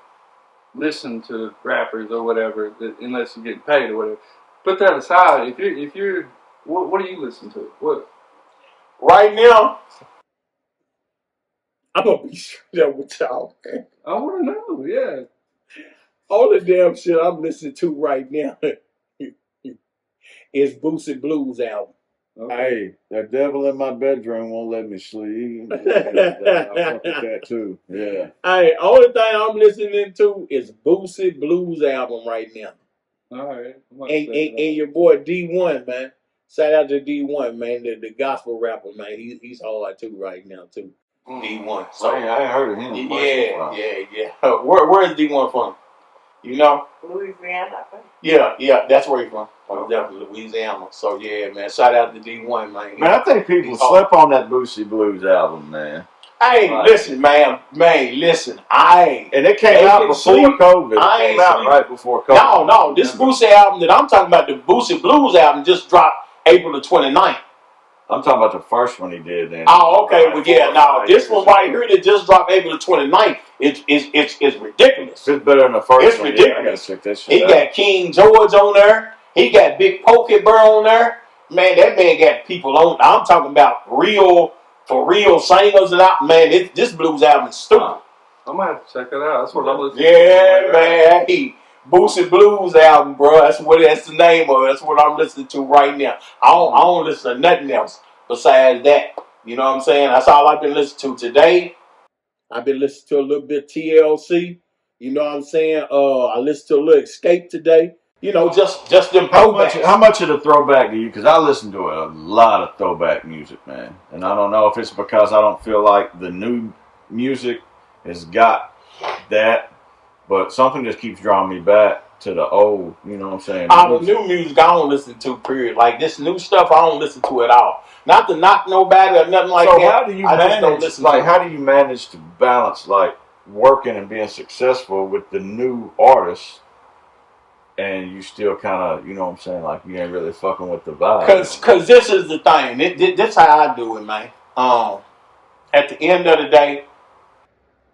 B: listen to rappers or whatever unless you're getting paid or whatever. Put that aside. If you're what do you listen to? What?
C: Right now, I'm gonna be straight up with y'all, man.
B: I want to know. Yeah.
C: All the damn shit I'm listening to right now is Boosie Blues album.
D: Okay. Hey, that devil in my bedroom won't let me sleep. I fuck with that too. Yeah.
C: Hey, only thing I'm listening to is Boosie Blues album right now.
B: All right.
C: And your boy D1, man. Shout out to D1, man. The gospel rapper, man. He's hard too right now too. D1.
D: So I ain't heard of him.
C: Yeah. Where is D1 from? You know?
E: Louisiana, I think.
C: Yeah, that's where he's from. Definitely Louisiana. So yeah, man. Shout out to D1, man.
D: Man, I think people slept on that Boosie Blues album, man.
C: Hey, listen, man. Listen.
D: And it came out before COVID. It came out right before COVID.
C: No. This Boosie album that I'm talking about, the Boosie Blues album, just dropped April the 29th.
D: I'm talking about the first one he did then.
C: Oh, okay. Well, yeah. Now, this one right here that just dropped April the 29th, it's ridiculous.
D: It's better than the first
C: it's
D: one.
C: It's ridiculous.
D: Yeah, I gotta check that shit
C: he
D: out.
C: Got King George on there. He got Big Pokey Burr on there. Man, that man got people on. I'm talking about real singers and out. Man, this blues album is stupid.
B: I'm gonna have to check it out. That's what I'm listening to.
C: Yeah, man. Hey, Boosie Blues album, bro. That's the name of it. That's what I'm listening to right now. I don't listen to nothing else besides that. You know what I'm saying? That's all I've been listening to today. I've been listening to a little bit TLC. You know what I'm saying? I listened to a little Escape today. You know, just them throwbacks.
D: How much of the throwback do you? Because I listen to a lot of throwback music, man, and I don't know if it's because I don't feel like the new music has got that, but something just keeps drawing me back to the old. You know what I'm saying?
C: All the new music I don't listen to. Period. Like this new stuff, I don't listen to at all. Not to knock nobody or nothing like that.
D: So how do you manage? How do you manage to balance like working and being successful with the new artists? And you still kind of, you know what I'm saying, like you ain't really fucking with the vibe.
C: Cause this is the thing. This how I do it, man. At the end of the day,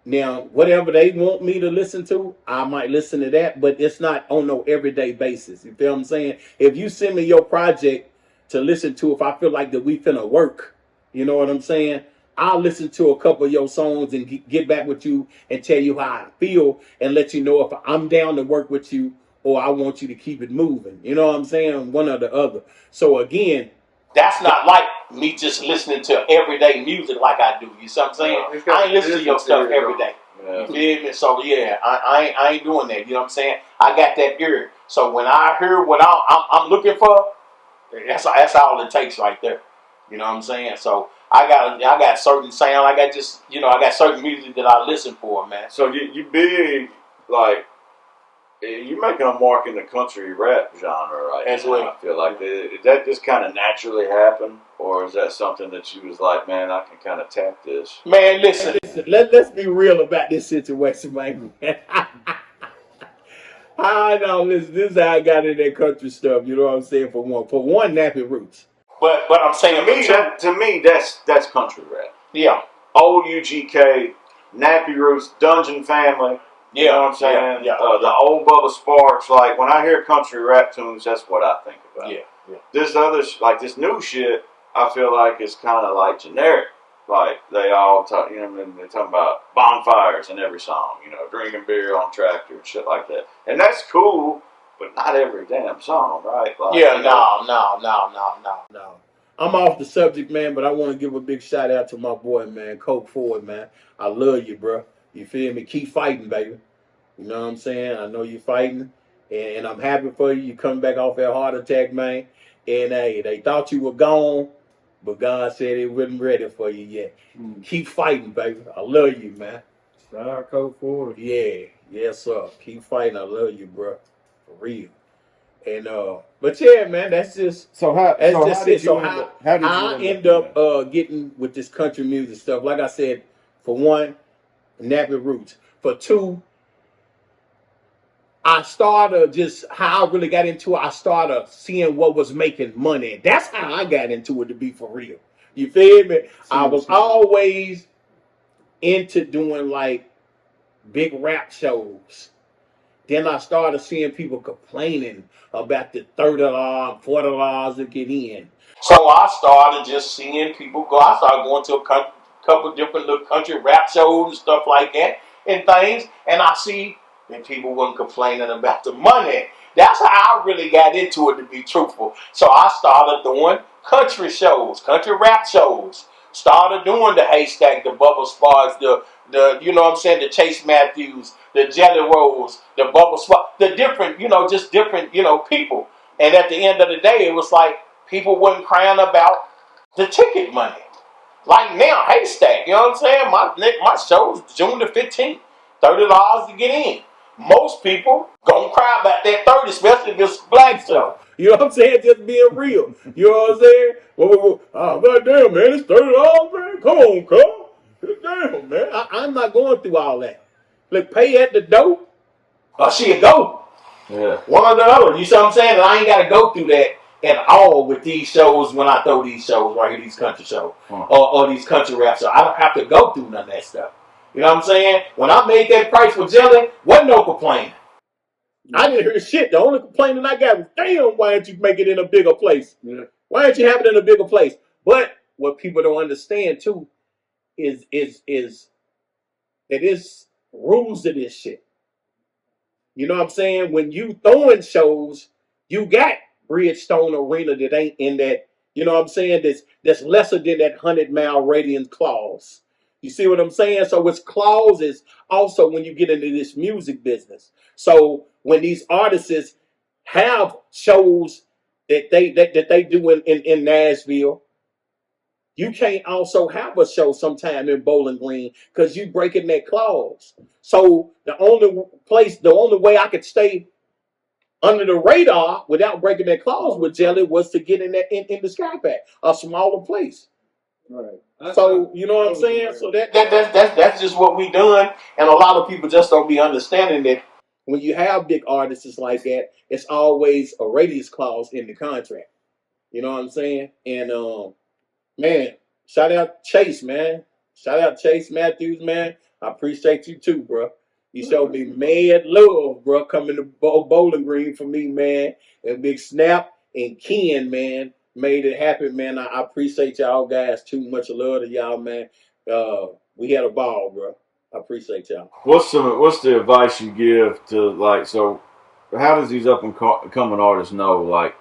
C: now whatever they want me to listen to, I might listen to that, but it's not on no everyday basis. You feel what I'm saying? If you send me your project to listen to, if I feel like that we finna work, you know what I'm saying? I'll listen to a couple of your songs and get back with you and tell you how I feel and let you know if I'm down to work with you or I want you to keep it moving. You know what I'm saying? One or the other. So again, that's not like me just listening to everyday music like I do. You see what I'm saying? I ain't listening to your stuff every day. Yeah. You feel me? So yeah, I ain't doing that. You know what I'm saying? I got that ear. So when I hear what I'm looking for, that's all it takes right there. You know what I'm saying? So I got certain sound. I got certain music that I listen for, man.
D: So you big, like, you're making a mark in the country rap genre right now. I feel like did that just kind of naturally happen, or is that something that you was like, man, I can kind of tap this?
C: Man, listen. Let's be real about this situation, man. I know. Listen, this is how I got in that country stuff. You know what I'm saying? For one, Nappy Roots. But I'm saying
D: to me, that's country rap.
C: Yeah.
D: Old UGK, Nappy Roots, Dungeon Family. You know what I'm saying?
C: Yeah.
D: The old Bubba Sparks. Like when I hear country rap tunes, that's what I think about.
C: Yeah.
D: This other, like this new shit, I feel like it's kind of like generic. Like they all talk, you know, they're talking about bonfires in every song. You know, drinking beer on tractor and shit like that. And that's cool, but not every damn song, right? Like,
C: No. I'm off the subject, man, but I want to give a big shout out to my boy, man, Coke Ford, man. I love you, bro. You feel me? Keep fighting, baby. You know what I'm saying? I know you're fighting, and I'm happy for you. You come back off that heart attack, man. And hey, they thought you were gone, but God said He wasn't ready for you yet. Keep fighting, baby. I love you, man.
B: Shout out Code 4.
C: Yeah, yes, sir. Keep fighting. I love you, bro. For real. And but yeah, man, that's just
D: so. How did you
C: end up getting with this country music stuff? Like I said, for one, Nappy Roots. For two, I started just how I really got into it. I started seeing what was making money. That's how I got into it, to be for real. You feel me? I was always into doing like big rap shows. Then I started seeing people complaining about the $30, $40 to get in. So I started just seeing people go. I started going to a couple different little country rap shows and stuff like that and things. And I see that people weren't complaining about the money. That's how I really got into it, to be truthful. So I started doing country shows, country rap shows. Started doing the Haystack, the Bubba Sparks, the you know what I'm saying, the Chase Matthews, the Jelly Rolls, the Bubba Sparks, the different, just different, people. And at the end of the day, it was like people wasn't crying about the ticket money. Like now, Haystack, you know what I'm saying? My show is June the 15th, $30 to get in. Most people gonna cry about that 30, especially if it's a black show. You know what I'm saying? Just being real. You know what I'm saying? Oh, goddamn, man, it's $30, man. Come on, come. Damn, man. I'm not going through all that. Look, pay at the door, or she go.
D: Yeah.
C: One or the other. You see what I'm saying? And I ain't got to go through that at all with these shows when I throw these shows right here, these country shows, or these country rap shows. I don't have to go through none of that stuff. You know what I'm saying? When I made that price for Jelly, wasn't no complaining. I didn't hear shit. The only complaining I got was, damn, why didn't you make it in a bigger place? Yeah. Why didn't you have it in a bigger place? But what people don't understand too is that it's rules to this shit. You know what I'm saying? When you throwing shows, you got Bridgestone Arena that ain't in that, you know what I'm saying? That's lesser than that 100-mile radius clause. You see what I'm saying? So it's clauses also when you get into this music business. So when these artists have shows that they do in Nashville, you can't also have a show sometime in Bowling Green because you breaking that clause. So the only way I could stay under the radar without breaking that clause with Jelly was to get in the Sky Pack, a smaller place.
B: Right.
C: So you know what I'm saying? So that's just what we done, and a lot of people just don't be understanding that when you have big artists like that, it's always a radius clause in the contract. You know what I'm saying? And man, shout out Chase, man. Shout out Chase Matthews, man. I appreciate you too, bro. You showed me mad love, bro, coming to Bowling Green for me, man. And Big Snap and Ken, man, made it happen, man. I appreciate y'all guys too. Much love to y'all, man. We had a ball, bro. I appreciate y'all.
D: What's the advice you give to, like, so how does these up and coming artists know, like,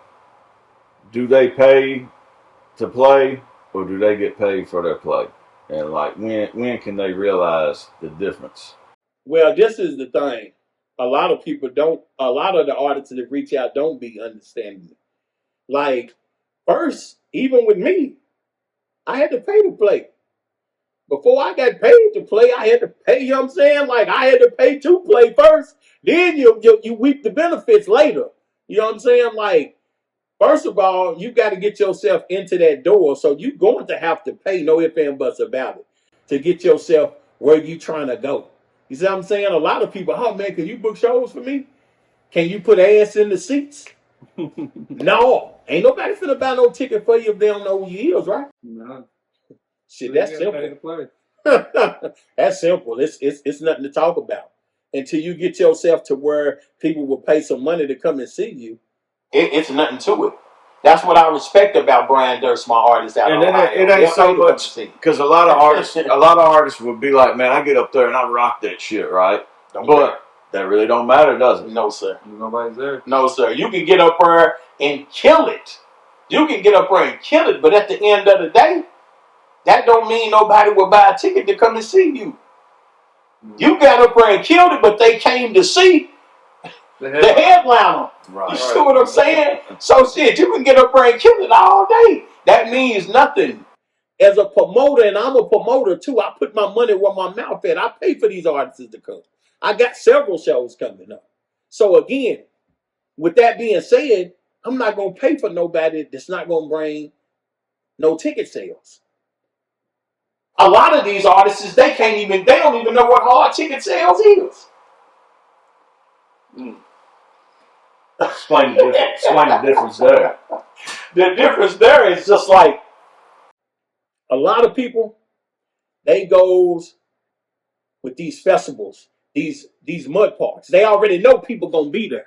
D: do they pay to play or do they get paid for their play? And like, when can they realize the difference?
C: Well, this is the thing. A lot of the artists that reach out don't be understanding. Like, first, even with me, I had to pay to play. Before I got paid to play, I had to pay, you know what I'm saying? Like, I had to pay to play first. Then you reap the benefits later. You know what I'm saying? Like, first of all, you got to get yourself into that door. So you're going to have to pay, no ifs and buts about it, to get yourself where you trying to go. You see what I'm saying? A lot of people, oh man, can you book shows for me? Can you put ass in the seats? No. Ain't nobody finna buy no ticket for you if they don't know who you is, right?
B: No.
C: Shit, that's simple. That's simple. It's nothing to talk about. Until you get yourself to where people will pay some money to come and see you, it's nothing to it. That's what I respect about Brian Durst, my artist out
D: and it ain't so much because a lot of artists would be like, man, I get up there and I rock that shit, right? But that really don't matter, does it?
C: No, sir.
B: Nobody's there.
C: No, sir. You can get up there and kill it. But at the end of the day, that don't mean nobody will buy a ticket to come and see you. You got up there and killed it, but they came to see the headliner.
D: Right.
C: You see what I'm saying? So shit, you can get up there and kill it all day. That means nothing. As a promoter, and I'm a promoter too, I put my money where my mouth at. I pay for these artists to come. I got several shows coming up. So again, with that being said, I'm not going to pay for nobody that's not going to bring no ticket sales. A lot of these artists, they don't even know what hard ticket sales is.
D: Explain the difference there.
C: The difference there is just like a lot of people, they goes with these festivals, these mud parks. They already know people gonna be there.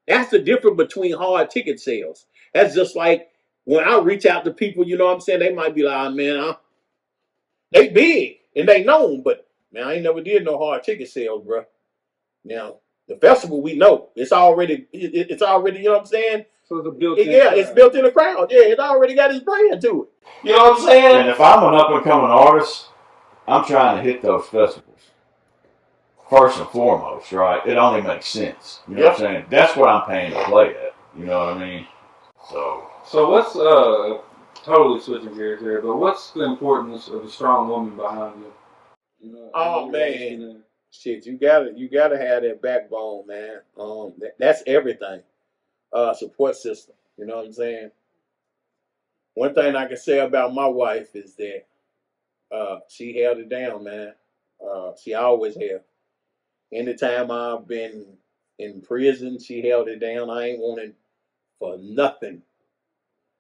C: That's the difference between hard ticket sales. That's just like when I reach out to people, you know what I'm saying? They might be like, man, they big and they known, but man, I ain't never did no hard ticket sales, bro. Now, the festival, we know it's already, you know what I'm saying?
B: So it's a built-in.
C: It's built in the crowd. Yeah, it's already got his brand to it. You know what I'm saying?
D: And if I'm an up and coming artist, I'm trying to hit those festivals first and foremost, right? It only makes sense. You know what I'm saying? That's what I'm paying to play at. You know what I mean?
B: So what's totally switching gears here, but what's the importance of a strong woman behind you? You know,
C: oh man, shit, you gotta have that backbone, man. That's everything. Support system. You know what I'm saying? One thing I can say about my wife is that she held it down, man. She always have. Anytime I've been in prison, she held it down. I ain't wanted for nothing.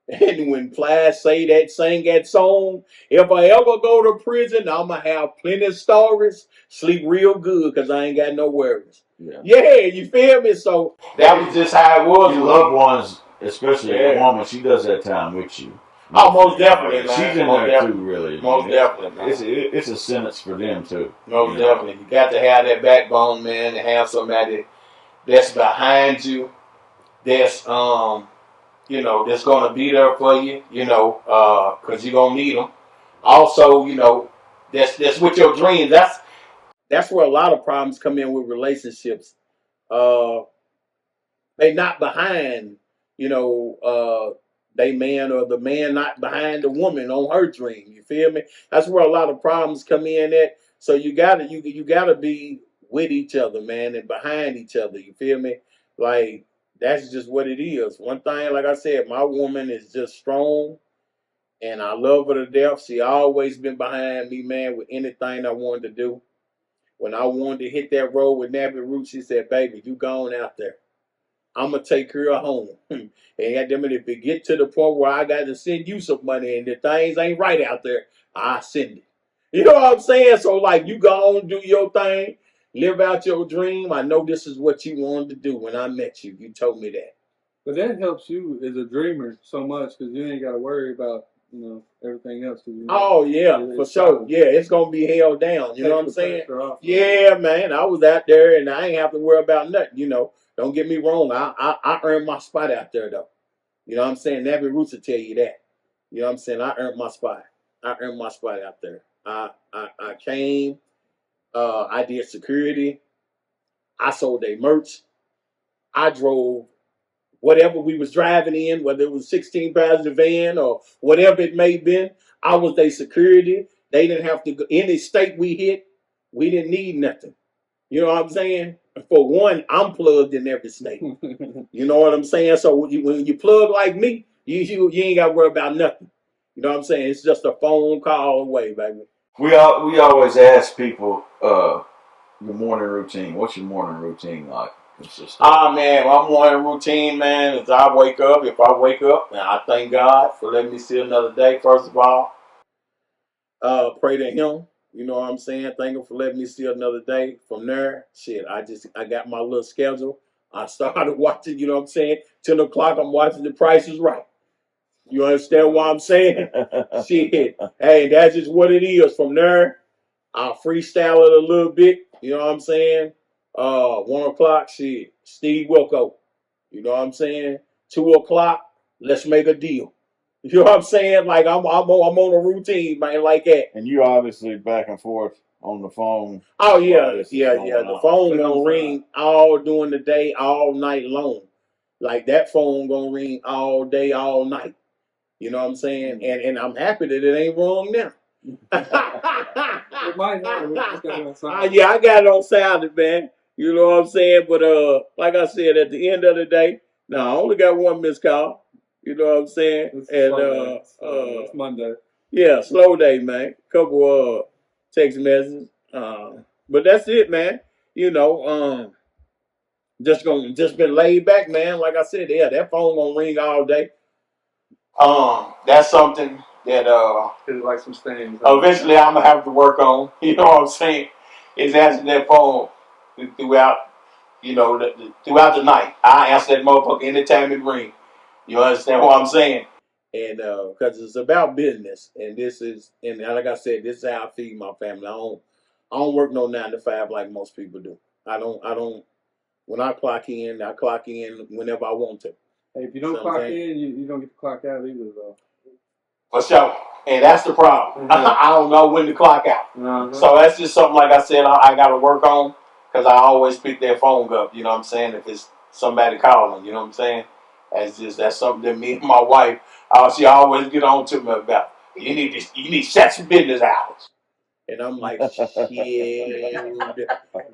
C: And when Plies sing that song, if I ever go to prison, I'ma have plenty of stories, sleep real good, because I ain't got no worries. Yeah, you feel me? So that was just how it was.
D: Your loved ones, especially a woman, she does that time with you.
C: Oh, most definitely, man.
D: She's in
C: most
D: there
C: definitely.
D: too, really.
C: Most definitely, man.
D: It's a sentence for them too.
C: Most definitely. You got to have that backbone, man, and have somebody that's behind you, that's that's gonna be there for you, because you're gonna need them. Also, that's with your dreams. That's where a lot of problems come in with relationships. They not behind, they man, or the man not behind the woman on her dream. You feel me? That's where a lot of problems come in at. So you gotta be with each other, man, and behind each other. You feel me? Like, that's just what it is. One thing, like I said, my woman is just strong, and I love her to death. She always been behind me, man, with anything I wanted to do. When I wanted to hit that road with Nappy Roots, she said, "Baby, you going out there. I'm gonna take her home." And goddamn it, if it get to the point where I got to send you some money and the things ain't right out there, I send it. You know what I'm saying? So, like, you go on, do your thing, live out your dream. I know this is what you wanted to do when I met you. You told me that.
B: But that helps you as a dreamer so much because you ain't got to worry about everything else.
C: Oh yeah, for sure. Yeah, it's gonna be held down. You know what I'm saying? Yeah, man. I was out there and I ain't have to worry about nothing. Don't get me wrong. I earned my spot out there though. You know what I'm saying? Nappy Roots will tell you that. You know what I'm saying? I earned my spot. I earned my spot out there. I came. I did security. I sold their merch. I drove whatever we was driving in, whether it was 16 passenger van or whatever it may have been. I was their security. They didn't have to go any state we hit. We didn't need nothing. You know what I'm saying? For one, I'm plugged in every state. You know what I'm saying? So when you plug like me, you ain't got to worry about nothing. You know what I'm saying? It's just a phone call away, baby.
D: We always ask people your morning routine. What's your morning routine like?
C: Man, my morning routine, man, is I wake up. If I wake up, and I thank God for letting me see another day, first of all. Pray to Him. You know what I'm saying? Thank Him for letting me see another day. From there, I got my little schedule. I started watching, you know what I'm saying? 10 o'clock, I'm watching The Price is Right. You understand what I'm saying? Shit. Hey, that's just what it is. From there, I'll freestyle it a little bit. You know what I'm saying? 1 o'clock, shit, Steve Wilco. You know what I'm saying? 2 o'clock, let's make a deal. You know what I'm saying? Like, I'm on a routine, man, like that.
D: And you obviously back and forth on the phone.
C: Oh yeah. The phone gonna ring all during the day, all night long. Like, that phone gonna ring all day, all night. You know what I'm saying? And I'm happy that it ain't wrong now.
B: It might have.
C: Yeah, I got it on sounded, man. You know what I'm saying? But like I said, at the end of the day, I only got one missed call. You know what I'm saying?
B: It's Monday.
C: Yeah, slow day, man. Couple text messages. But that's it, man. Just been laid back, man. Like I said, yeah, that phone gonna ring all day. That's something that
B: like some things.
C: Eventually I'm gonna have to work on. You know what I'm saying? Is answering that phone throughout, throughout the night. I answer that motherfucker anytime it rings. You understand what I'm saying? And because it's about business, and like I said, this is how I feed my family. I don't work no 9 to 5 like most people do. I don't. When I clock in whenever I want to.
B: Hey, if you don't clock in, you don't get to clock out either, though.
C: For sure. And that's the problem. Mm-hmm. I don't know when to clock out. Mm-hmm. So that's just something, like I said, I got to work on, because I always pick that phone up. You know what I'm saying? If it's somebody calling, you know what I'm saying? That's something that me and my wife, she always get on to me about. You need to set some business hours. And I'm like, shit,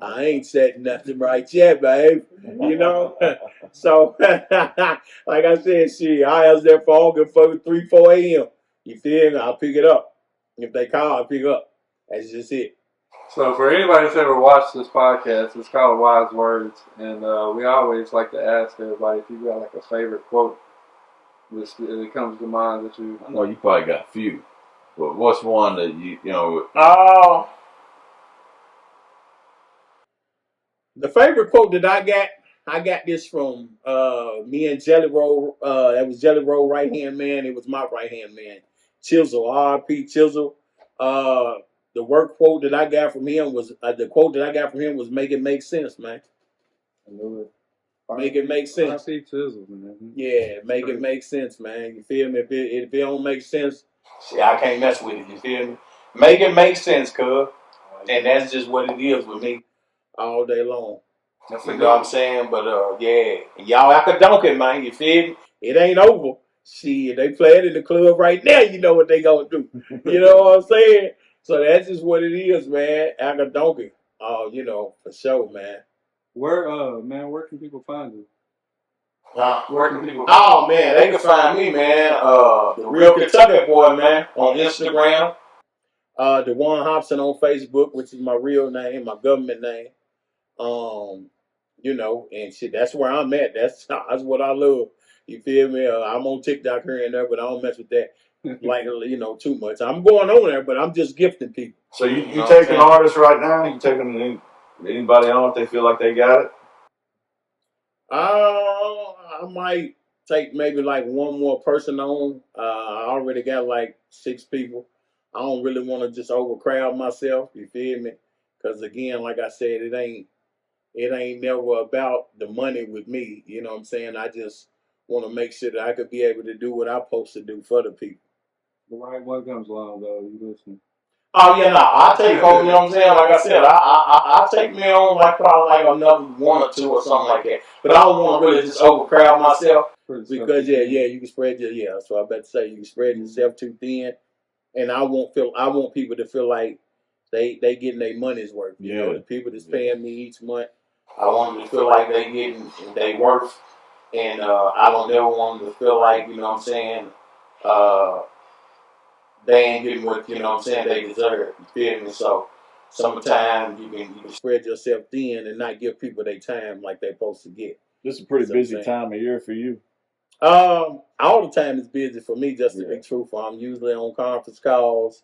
C: I ain't said nothing right yet, babe. You know? So, like I said, I answer that phone for 3, 4 a.m. You feel me? I'll pick it up. If they call, I'll pick it up. That's just it.
B: So, for anybody that's ever watched this podcast, it's called Wyze Wordz. And we always like to ask everybody if you got like a favorite quote that comes to mind that you...
D: I know you probably got a few. But what's one that you know?
C: The favorite quote that I got this from Me and Jelly Roll, that was Jelly Roll right hand man. It was my right hand man, Chisel, R.P. Chisel. The work quote that I got from him was "Make it make sense, man."
B: I knew it.
C: Make it make sense.
B: R.P. Chisel, man.
C: Yeah, make it make sense, man. You feel me? If it don't make sense, see, I can't mess with it. You feel me? Make it make sense, cuz. And that's just what it is with me all day long. You know what I'm saying? But yeah, y'all academic, man. You feel me? It ain't over. Shit, they playing in the club right now. You know what they gonna do. You know what I'm saying? So that's just what it is, man. Academic. Oh, you know, for sure, man.
B: Where can people find you?
C: Where can people? Oh man, they can find me, man. The Real Kentucky Boy, man, on Instagram. DeJuan Hobson on Facebook, which is my real name, my government name. You know, and shit, that's where I'm at. That's what I love. You feel me? I'm on TikTok here and there, but I don't mess with that like too much. I'm going on there, but I'm just gifting people.
D: So you taking artists right now? You taking anybody on if they feel like they got it?
C: I might take maybe like one more person on. I already got like 6 people. I don't really want to just overcrowd myself. You feel me? Because again, like I said, it ain't never about the money with me. You know what I'm saying? I just want to make sure that I could be able to do what I'm supposed to do for the people.
B: The right one comes along, though. You listen.
C: Oh yeah, no, I take on. You know what I'm saying? Like I said, I take me on like probably like another 1 or 2 or something like that. But I don't want to really just overcrowd myself because you can spread your So I bet to say you can spread yourself too thin, and I want people to feel like they getting their money's worth. You know, the people that's paying me each month, I want them to feel like they getting their worth, and I don't ever want them to feel like you know what I'm saying. They ain't getting what you know what I'm saying they deserve. You feel me? So sometimes you can spread yourself thin and not give people their time like they're supposed to get.
D: This is a pretty busy time of year for you.
C: All the time is busy for me, just to be truthful. I'm usually on conference calls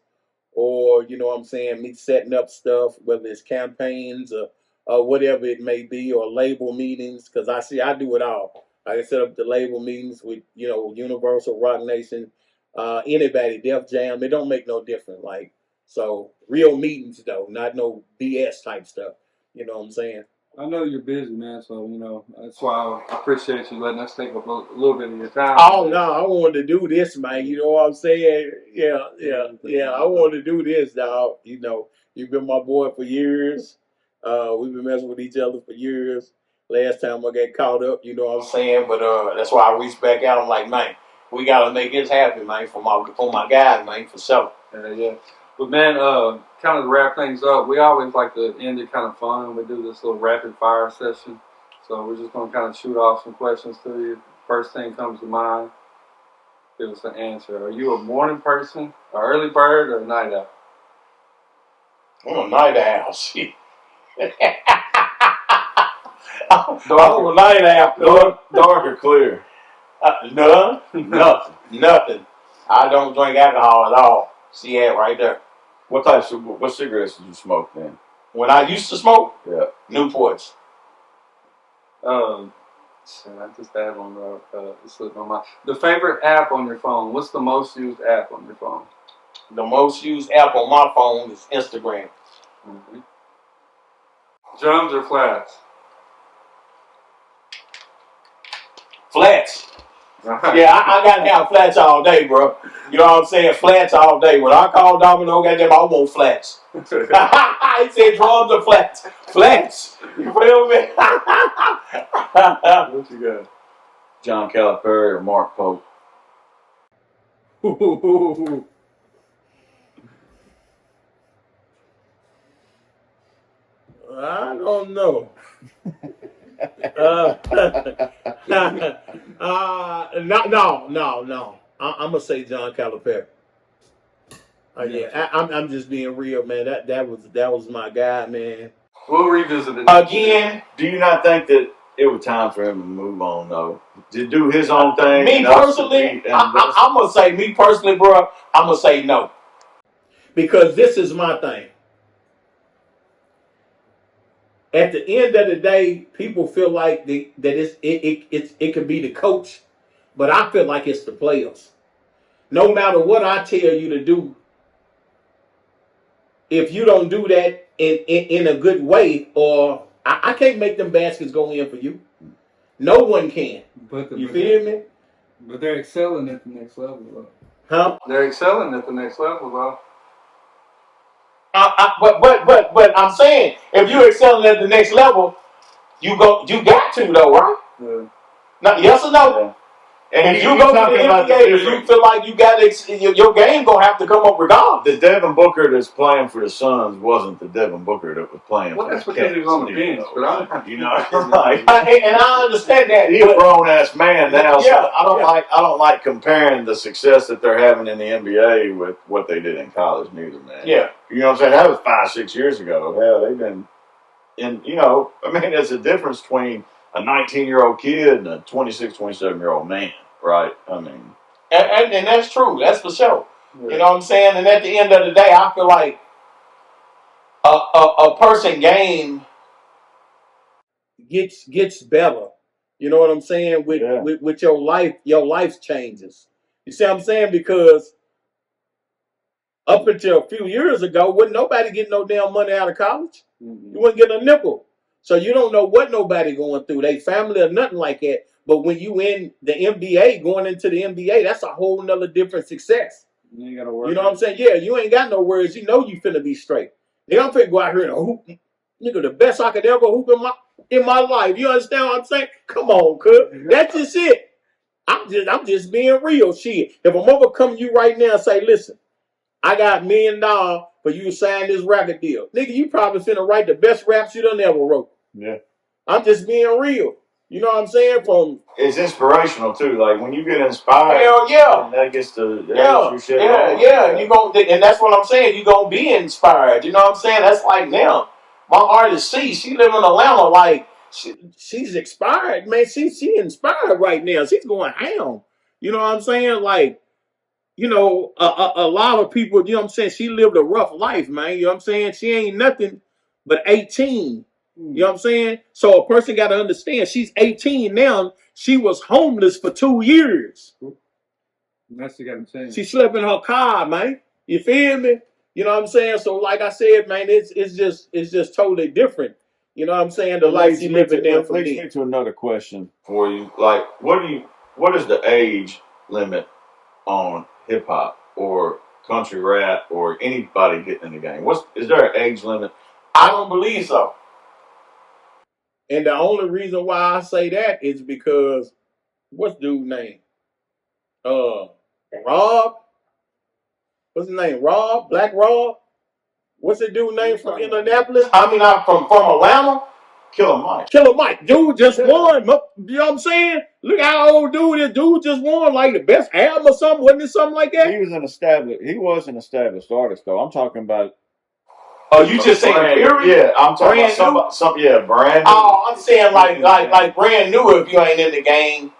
C: or you know what I'm saying, me setting up stuff, whether it's campaigns or whatever it may be, or label meetings, because I do it all. I can set up the label meetings with, you know, Universal, Rock Nation, anybody, Def Jam. It don't make no difference. Like, so real meetings though, not no BS type stuff. You know what I'm saying?
B: I know you're busy, man. So you know that's why I appreciate you letting us take up a little bit of your time.
C: Oh no, I wanted to do this, man. You know what I'm saying? Yeah. I wanted to do this, dog. You know, you've been my boy for years. We've been messing with each other for years. Last time I got caught up, you know what I'm saying? But that's why I reached back out. I'm like, man, we gotta make this happen, man, for my guys, man, for sure.
B: Yeah. But man, kind of to wrap things up, we always like to end it kind of fun. We do this little rapid fire session. So we're just gonna kind of shoot off some questions to you. First thing comes to mind, give us an answer. Are you a morning person, an early bird, or a night owl?
C: I'm a night owl, shit. I'm a night owl.
D: Dark or clear?
C: Nothing. I don't drink alcohol at all. See that right there.
D: What cigarettes did you smoke then?
C: When I used to smoke?
D: Yeah.
C: Newports.
B: I just had one it slipped my mind. The favorite app on your phone. What's the most used app on your phone?
C: The most used app on my phone is Instagram.
B: Mm-hmm. Drums or flats?
C: Flats. Yeah, I got to have flats all day, bro. You know what I'm saying? Flats all day. When I call Domino, goddamn, I want flats. He said drums or flats. Flats. You feel me?
B: What you got?
D: John Calipari or Mark Pope?
C: I don't know. No. I'm gonna say John Calipari. I'm just being real, man. That was my guy, man.
B: We'll revisit it
C: again.
D: Do you not think that it was time for him to move on, though? To do his own thing?
C: Me personally, I'm gonna say me personally, bro. I'm gonna say no, because this is my thing. at the end of the day, people feel like it could be the coach, but I feel like it's the players. No matter what I tell you to do, if you don't do that in a good way, or I can't make them baskets go in for you. No one can. You feel me?
B: But they're excelling at the next level, though.
C: Huh?
B: They're excelling at the next level, though.
C: But I'm saying, if you're excelling at the next level, you got to though, right?
B: Yeah.
C: Now, yes or no?
D: Yeah.
C: And if you go to the NBA, you feel like you got your game gonna have to come up regardless.
D: The Devin Booker that's playing for the Suns wasn't the Devin Booker that was playing for the
B: That's because he was on the bench, but
C: and I understand that.
D: He's a grown ass man now.
C: Yeah,
D: so I don't like comparing the success that they're having in the NBA with what they did in college, neither, man.
C: Yeah.
D: You know what I'm saying? That was 5-6 years ago. Yeah, they've been in. There's a difference between a 19-year-old kid and a 26, 27-year-old man, right? I mean,
C: and that's true. That's for sure.
B: Yeah.
C: You know what I'm saying? And at the end of the day, I feel like a person game gets better. You know what I'm saying? With your life changes. You see what I'm saying? Because up until a few years ago, wasn't nobody getting no damn money out of college.
B: Mm-hmm.
C: You wouldn't get a nickel. So you don't know what nobody going through. They family or nothing like that. But when you in the NBA, going into the NBA, that's a whole nother different success.
B: You ain't gotta worry.
C: You know what I'm saying? Yeah, you ain't got no worries. You know you finna be straight. They don't finna go out here and hoop. Nigga, the best I could ever hoop in my life. You understand what I'm saying? Come on, cuz. That's just it. I'm just being real. Shit. If a mother come to you right now and say, listen, I got $1 million for you to sign this record deal. Nigga, you probably finna write the best raps you done ever wrote.
D: yeah.
C: I'm just being real. You know what I'm saying?
D: It's inspirational too. Like when you get inspired,
C: hell yeah,
D: that gets to
C: yeah. You gonna, and that's what I'm saying. You gonna be inspired. You know what I'm saying? That's like now. My artist she live in Atlanta. Like she's inspired, man. She inspired right now. She's going ham. You know what I'm saying? Like, you know, a lot of people. You know what I'm saying? She lived a rough life, man. You know what I'm saying? She ain't nothing but 18. You know what I'm saying? So a person got to understand she's 18 now. She was homeless for 2 years.
B: That's what I'm saying.
C: She slept in her car, man. You feel me? You know what I'm saying? So like I said, man, it's just totally different. You know what I'm saying? The life she living there for me.
D: Leads me to another question for you. Like, what is the age limit on hip hop or country rap or anybody getting in the game? Is there an age limit?
C: I don't believe so. And the only reason why I say that is because what's dude's name? Rob. What's his name? Rob? Black Rob? What's the dude's name from Indianapolis? I mean, I'm from Atlanta. Killer Mike. Dude just won. You know what I'm saying? Look how old dude is. Dude just won like the best album or something. Wasn't it something like that?
D: He was an established artist though. I'm talking about.
C: Oh, you just saying period?
D: Yeah, I'm talking about something. Yeah, brand new.
C: Oh, I'm saying like brand new if you ain't in the game.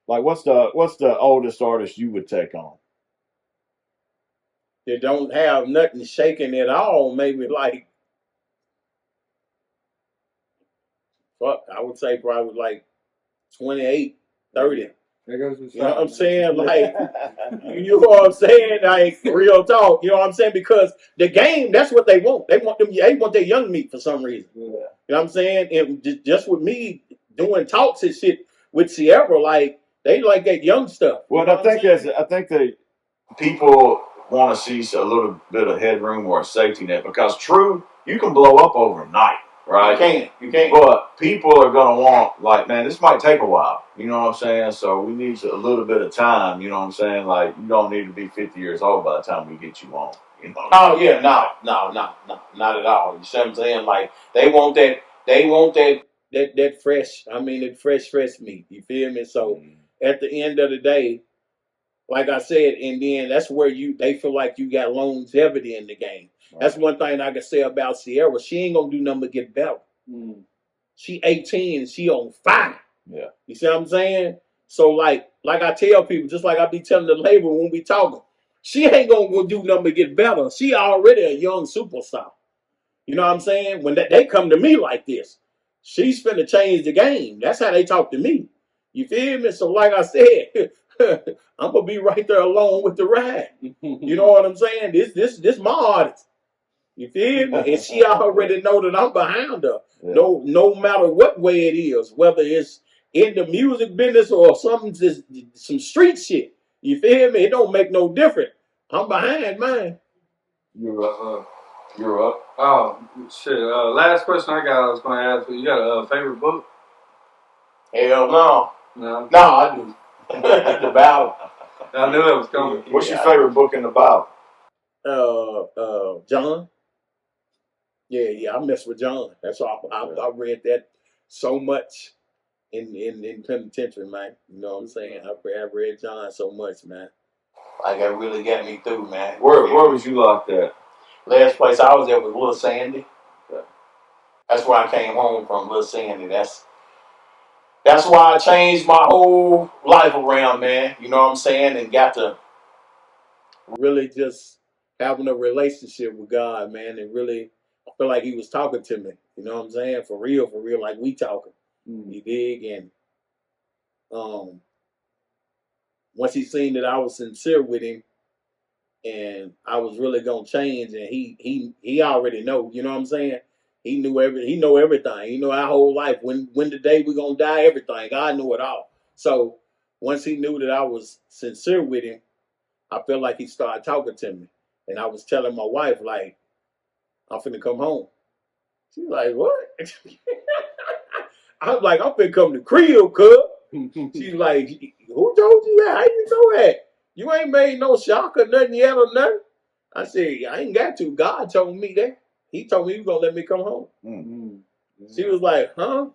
D: Like what's the oldest artist you would take on?
C: They don't have nothing shaking at all. Maybe like, I would say probably like 28, 30.
B: There goes
C: you know what I'm saying? Like, you know what I'm saying? Like, real talk. You know what I'm saying? Because the game, that's what they want. They want their young meat for some reason. Yeah. You know what I'm saying? And just with me doing talks and shit with Sierra, like, they like that young stuff.
D: Well, I think that people want to see a little bit of headroom or a safety net because you can blow up overnight, right?
C: You can.
D: But people are going to want, like, man, this might take a while. You know what I'm saying? So we need a little bit of time. You know what I'm saying? Like, you don't need to be 50 years old by the time we get you on. You know?
C: Oh, yeah. No, not at all. You see what I'm saying? Like, they want that fresh, that fresh meat. You feel me? So at the end of the day, like I said, and then that's where they feel like you got longevity in the game. Right. That's one thing I can say about Sierra. She ain't gonna do nothing but get better. She 18 and she on fire.
D: Yeah.
C: You see what I'm saying? So like I tell people, just like I be telling the label when we talking, she ain't gonna do nothing but get better. She already a young superstar. You know what I'm saying? When they come to me like this, she's finna change the game. That's how they talk to me. You feel me? So like I said, I'm gonna be right there along with the ride. You know what I'm saying? This my artist. You feel me? And she already know that I'm behind her.
D: Yeah.
C: No matter what way it is, whether it's in the music business or something, just some street shit. You feel me? It don't make no difference. I'm behind mine.
D: You're up. You're up.
B: Oh, shit. Last question I got, I was going to ask you. You got a favorite book?
C: Hell no.
B: No.
C: No, I do. The Bible.
B: I knew that was coming.
D: What's your favorite book in the Bible?
C: John. Yeah, I mess with John. That's all. I read that so much in penitentiary, man. You know what I'm saying? I read John so much, man. Like, it really got me through, man.
D: Where was you locked at?
C: Last place I was at was Little Sandy. That's where I came home from, Little Sandy. That's why I changed my whole life around, man. You know what I'm saying? And got to really just having a relationship with God, man. And really, I feel like he was talking to me. You know what I'm saying? For real, like we talking. You dig? And once he seen that I was sincere with him, and I was really gonna change, and he already know, you know what I'm saying? He know everything. He know our whole life. When the day we gonna die, everything. God knew it all. So once he knew that I was sincere with him, I felt like he started talking to me. And I was telling my wife, like, I'm finna come home. She's like, what? I was like, I'm finna come to crib, cuz. She's like, who told you that? How you know that? You ain't made no shock or nothing yet or nothing. I said, I ain't got to. God told me that. He told me he was going to let me come home. She was like, huh?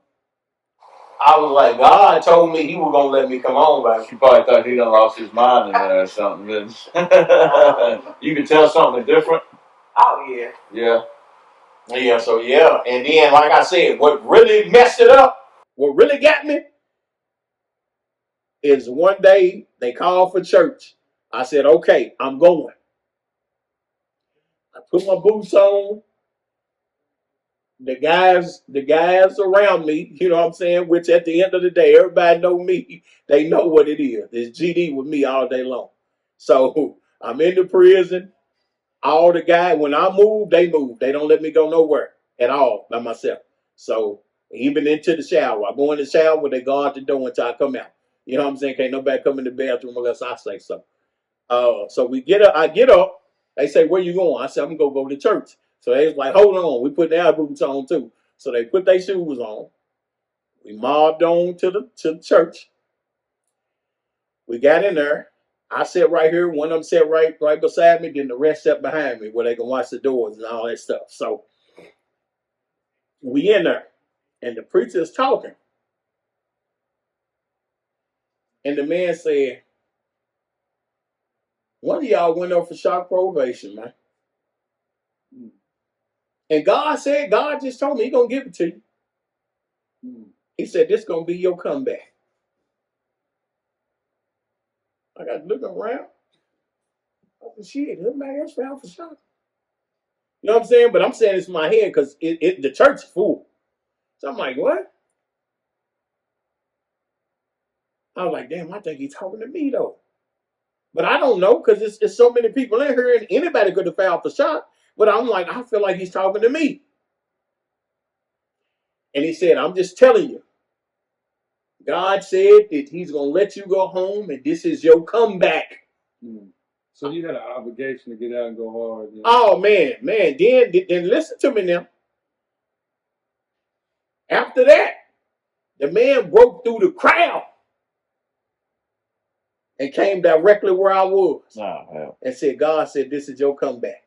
C: I was like, God told me he was going to let me come home. Baby.
D: She probably thought he done lost his mind in there or something. You can tell something different?
C: Oh, yeah.
D: Yeah.
C: Yeah, so yeah. And then, like I said, what really messed it up, what really got me, is one day they called for church. I said, okay, I'm going. I put my boots on. The guys around me, you know what I'm saying, which at the end of the day, everybody know me. They know what it is. It's GD with me all day long. So I'm in the prison. All the guys, when I move, they move. They don't let me go nowhere at all by myself. So even into the shower, I go in the shower, they guard the door until I come out. You know what I'm saying? Can't nobody come in the bathroom unless I say so. So we get up. I get up. They say, "Where you going?" I said, "I'm gonna go to church." So they was like, "Hold on, we put our boots on too." So they put their shoes on. We mobbed on to the church. We got in there. I sat right here. One of them sat right beside me. Then the rest sat behind me where they can watch the doors and all that stuff. So we in there, and the preacher is talking, and the man said, "One of y'all went up for shock probation, man." And God just told me he gonna give it to you. He said, this gonna be your comeback. I got looking around. I said, shit, this man else found for shock. You know what I'm saying? But I'm saying this in my head because the church is full. So I'm like, what? I was like, damn, I think he's talking to me though. But I don't know because it's so many people in here and anybody could have found for shock. But I'm like, I feel like he's talking to me. And he said, I'm just telling you. God said that he's going to let you go home and this is your comeback.
B: So you had an obligation to get out and go hard. Yeah.
C: Oh, man. Then listen to me now. After that, the man broke through the crowd and came directly where I was. And said, God said, this is your comeback.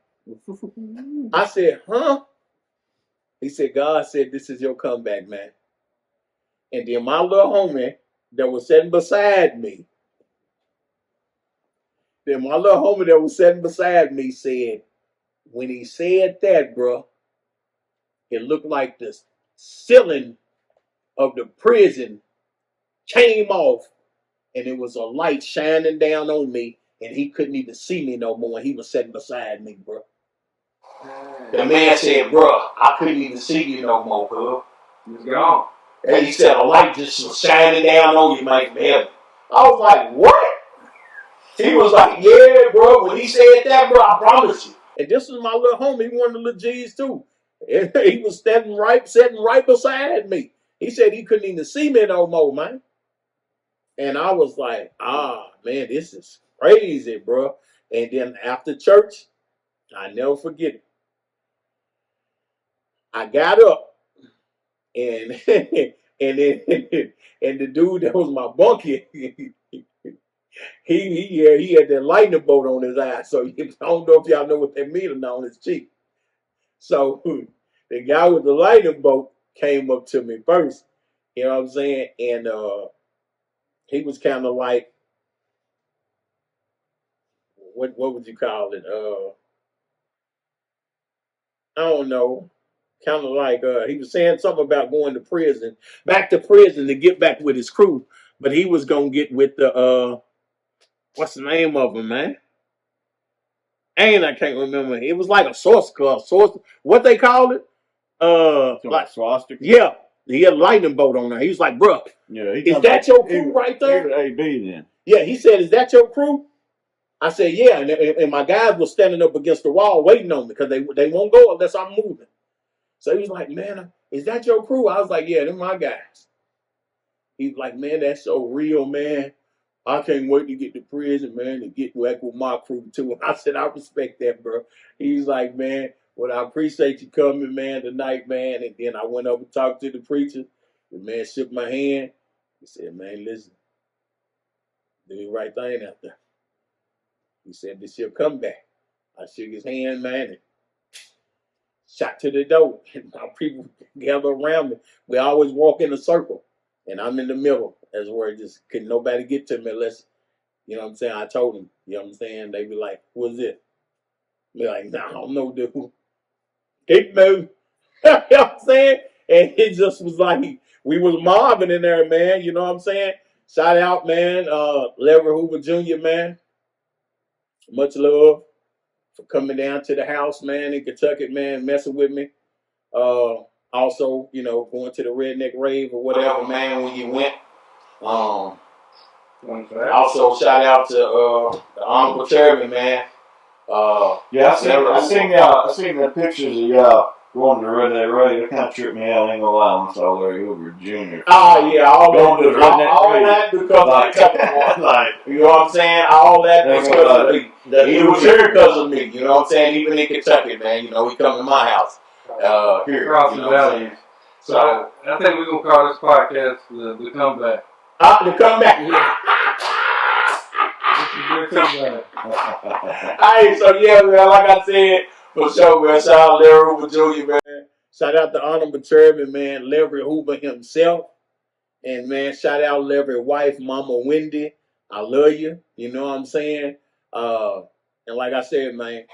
C: I said, huh? He said, God said, this is your comeback, man. And then my little homie that was sitting beside me, said, when he said that, bro, it looked like the ceiling of the prison came off and it was a light shining down on me and he couldn't even see me no more. He was sitting beside me, bro. The man said, bruh, I couldn't even see you no more, cuz.
B: It's gone.
C: And he said, a light just was shining down on you, man, from heaven. I was like, what? He was like, yeah, bro. When he said that, bro, I promise you. And this was my little homie, one of the little G's too. And he was sitting right beside me. He said he couldn't even see me no more, man. And I was like, man, this is crazy, bro. And then after church, I never forget it. I got up and and then and the dude that was my bunkie, he had that lightning bolt on his eye. So I don't know if y'all know what that means or not on his cheek. So the guy with the lightning bolt came up to me first. You know what I'm saying? And he was kind of like, what would you call it? I don't know. Kind of like he was saying something about going to prison, back to prison to get back with his crew. But he was gonna get with the what's the name of him, man? I can't remember. It was like a source, what they call it? Like
D: swastika.
C: Yeah, he had a lightning bolt on there. He was like, bro, is that your crew right there?
D: He was AB then.
C: Yeah, he said, is that your crew? I said, yeah, and my guys were standing up against the wall waiting on me because they won't go unless I'm moving. So he was like, man, is that your crew? I was like, yeah, they're my guys. He was like, man, that's so real, man. I can't wait to get to prison, man, and get back with my crew too. I said, I respect that, bro. He's like, man, well, I appreciate you coming, man, tonight, man. And then I went up and talked to the preacher. The man shook my hand. He said, man, listen, do the right thing out there. He said, this your comeback. I shook his hand, man, and shot to the door. And my people gather around me. We always walk in a circle, and I'm in the middle. That's where it just couldn't nobody get to me unless, you know what I'm saying, I told them. You know what I'm saying? They be like, what's it? Be like, nah, I don't know, dude. Keep moving. You know what I'm saying? And it just was like, we was mobbing in there, man. You know what I'm saying? Shout out, man. Larry Hoover Jr., man. Much love for coming down to the house, man, in Kentucky, man, messing with me. Also, you know, going to the Redneck Rave or whatever, man, when you went. Also, shout out to the Honorable Chairman, man.
D: Yeah, I seen the pictures of y'all going to the Redneck Rave. It kind of tripped me out. I ain't gonna lie, when I saw Larry Hoover Jr.
C: Oh yeah, all
D: that
C: because of the like, you know what I'm saying? All that because of me. He was here because of me. You know what I'm saying? Even in Kentucky, man. You know, he come to my house here.
B: Across
C: you
B: the
C: know
B: valley. So I think we're gonna call this podcast the comeback.
C: The comeback.
B: Yeah. This is your comeback.
C: Hey, so yeah, man, like I said, for sure, man. Shout out Larry Hoover Jr., man. Shout out the Honorable Chairman, man, Larry Hoover himself. And, man, shout out Larry's wife, Mama Wendy. I love you. You know what I'm saying? And like I said, man,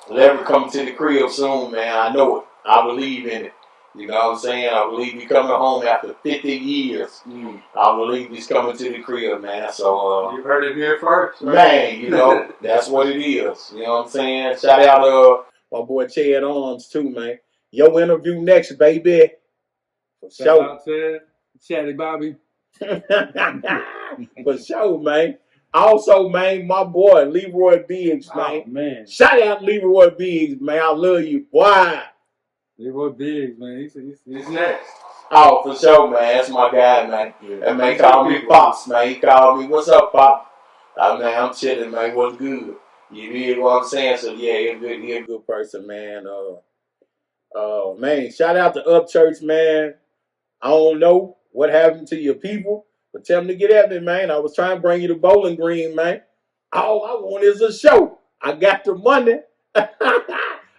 C: Larry coming to the crib soon, man. I know it. I believe in it. You know what I'm saying? I believe he's coming home after 50 years. I believe he's coming to the crib, man. So,
B: you heard it here first, right?
C: Man, you know, that's what it is. You know what I'm saying? Shout out my boy Chad Arms, too, man. Your interview next, baby. For
B: Shout
C: sure.
B: out to Chatty Bobby.
C: For sure, man. Also, man, my boy Leroy Biggs, man.
B: Oh, man.
C: Shout out Leroy Biggs, man. I love you. Why?
B: Leroy Biggs, man. He's next.
C: Oh, for sure, man. That's my guy, man.
B: Yeah.
C: That man called me Pops, man. He called me, what's up, Pop? Man, I'm chilling, man. What's good? You hear what I'm saying? So, yeah, he's a good person, man. Man, shout out to Upchurch, man. I don't know what happened to your people, but tell them to get at me, man. I was trying to bring you to Bowling Green, man. All I want is a show. I got the money.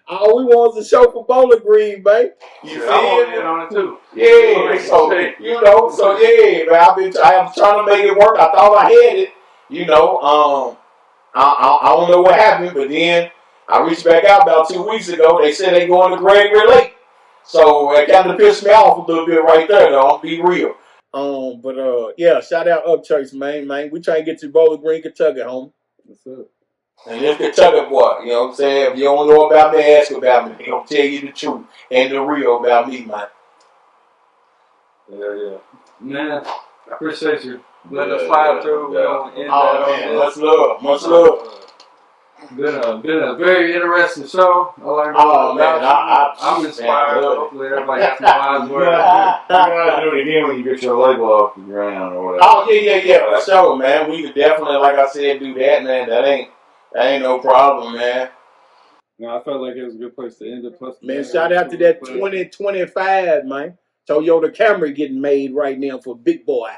C: All we want is a show for Bowling Green, man. You feel me?
B: on it too.
C: Yeah, so you know, so yeah, man. I was trying to make it work. I thought I had it, you know. I don't know what happened, but then I reached back out about 2 weeks ago. They said they going to Gregory Lake, so it kind of pissed me off a little bit right there. Though, I'll be real. But yeah, shout out Upchurch, man. We trying to get to Bowling Green, Kentucky, homie.
B: What's up?
C: And this Kentucky boy, you know what I'm saying? If you don't know about me, ask about me. He gonna tell you the truth and the real about me, man.
B: Yeah. Man, I appreciate you letting us fly through.
C: Much love.
B: Been a very interesting show. I learned I'm inspired. Hopefully everybody got some wise words.
D: You're gonna do it again when you get your label off the ground or whatever.
C: Oh yeah, for sure, man. We could definitely, like I said, do that, man. That ain't no problem, man.
B: No, I felt like it was a good place to end it. Plus,
C: Man, shout out to that 2025, man. Toyota Camry getting made right now for Big Boy.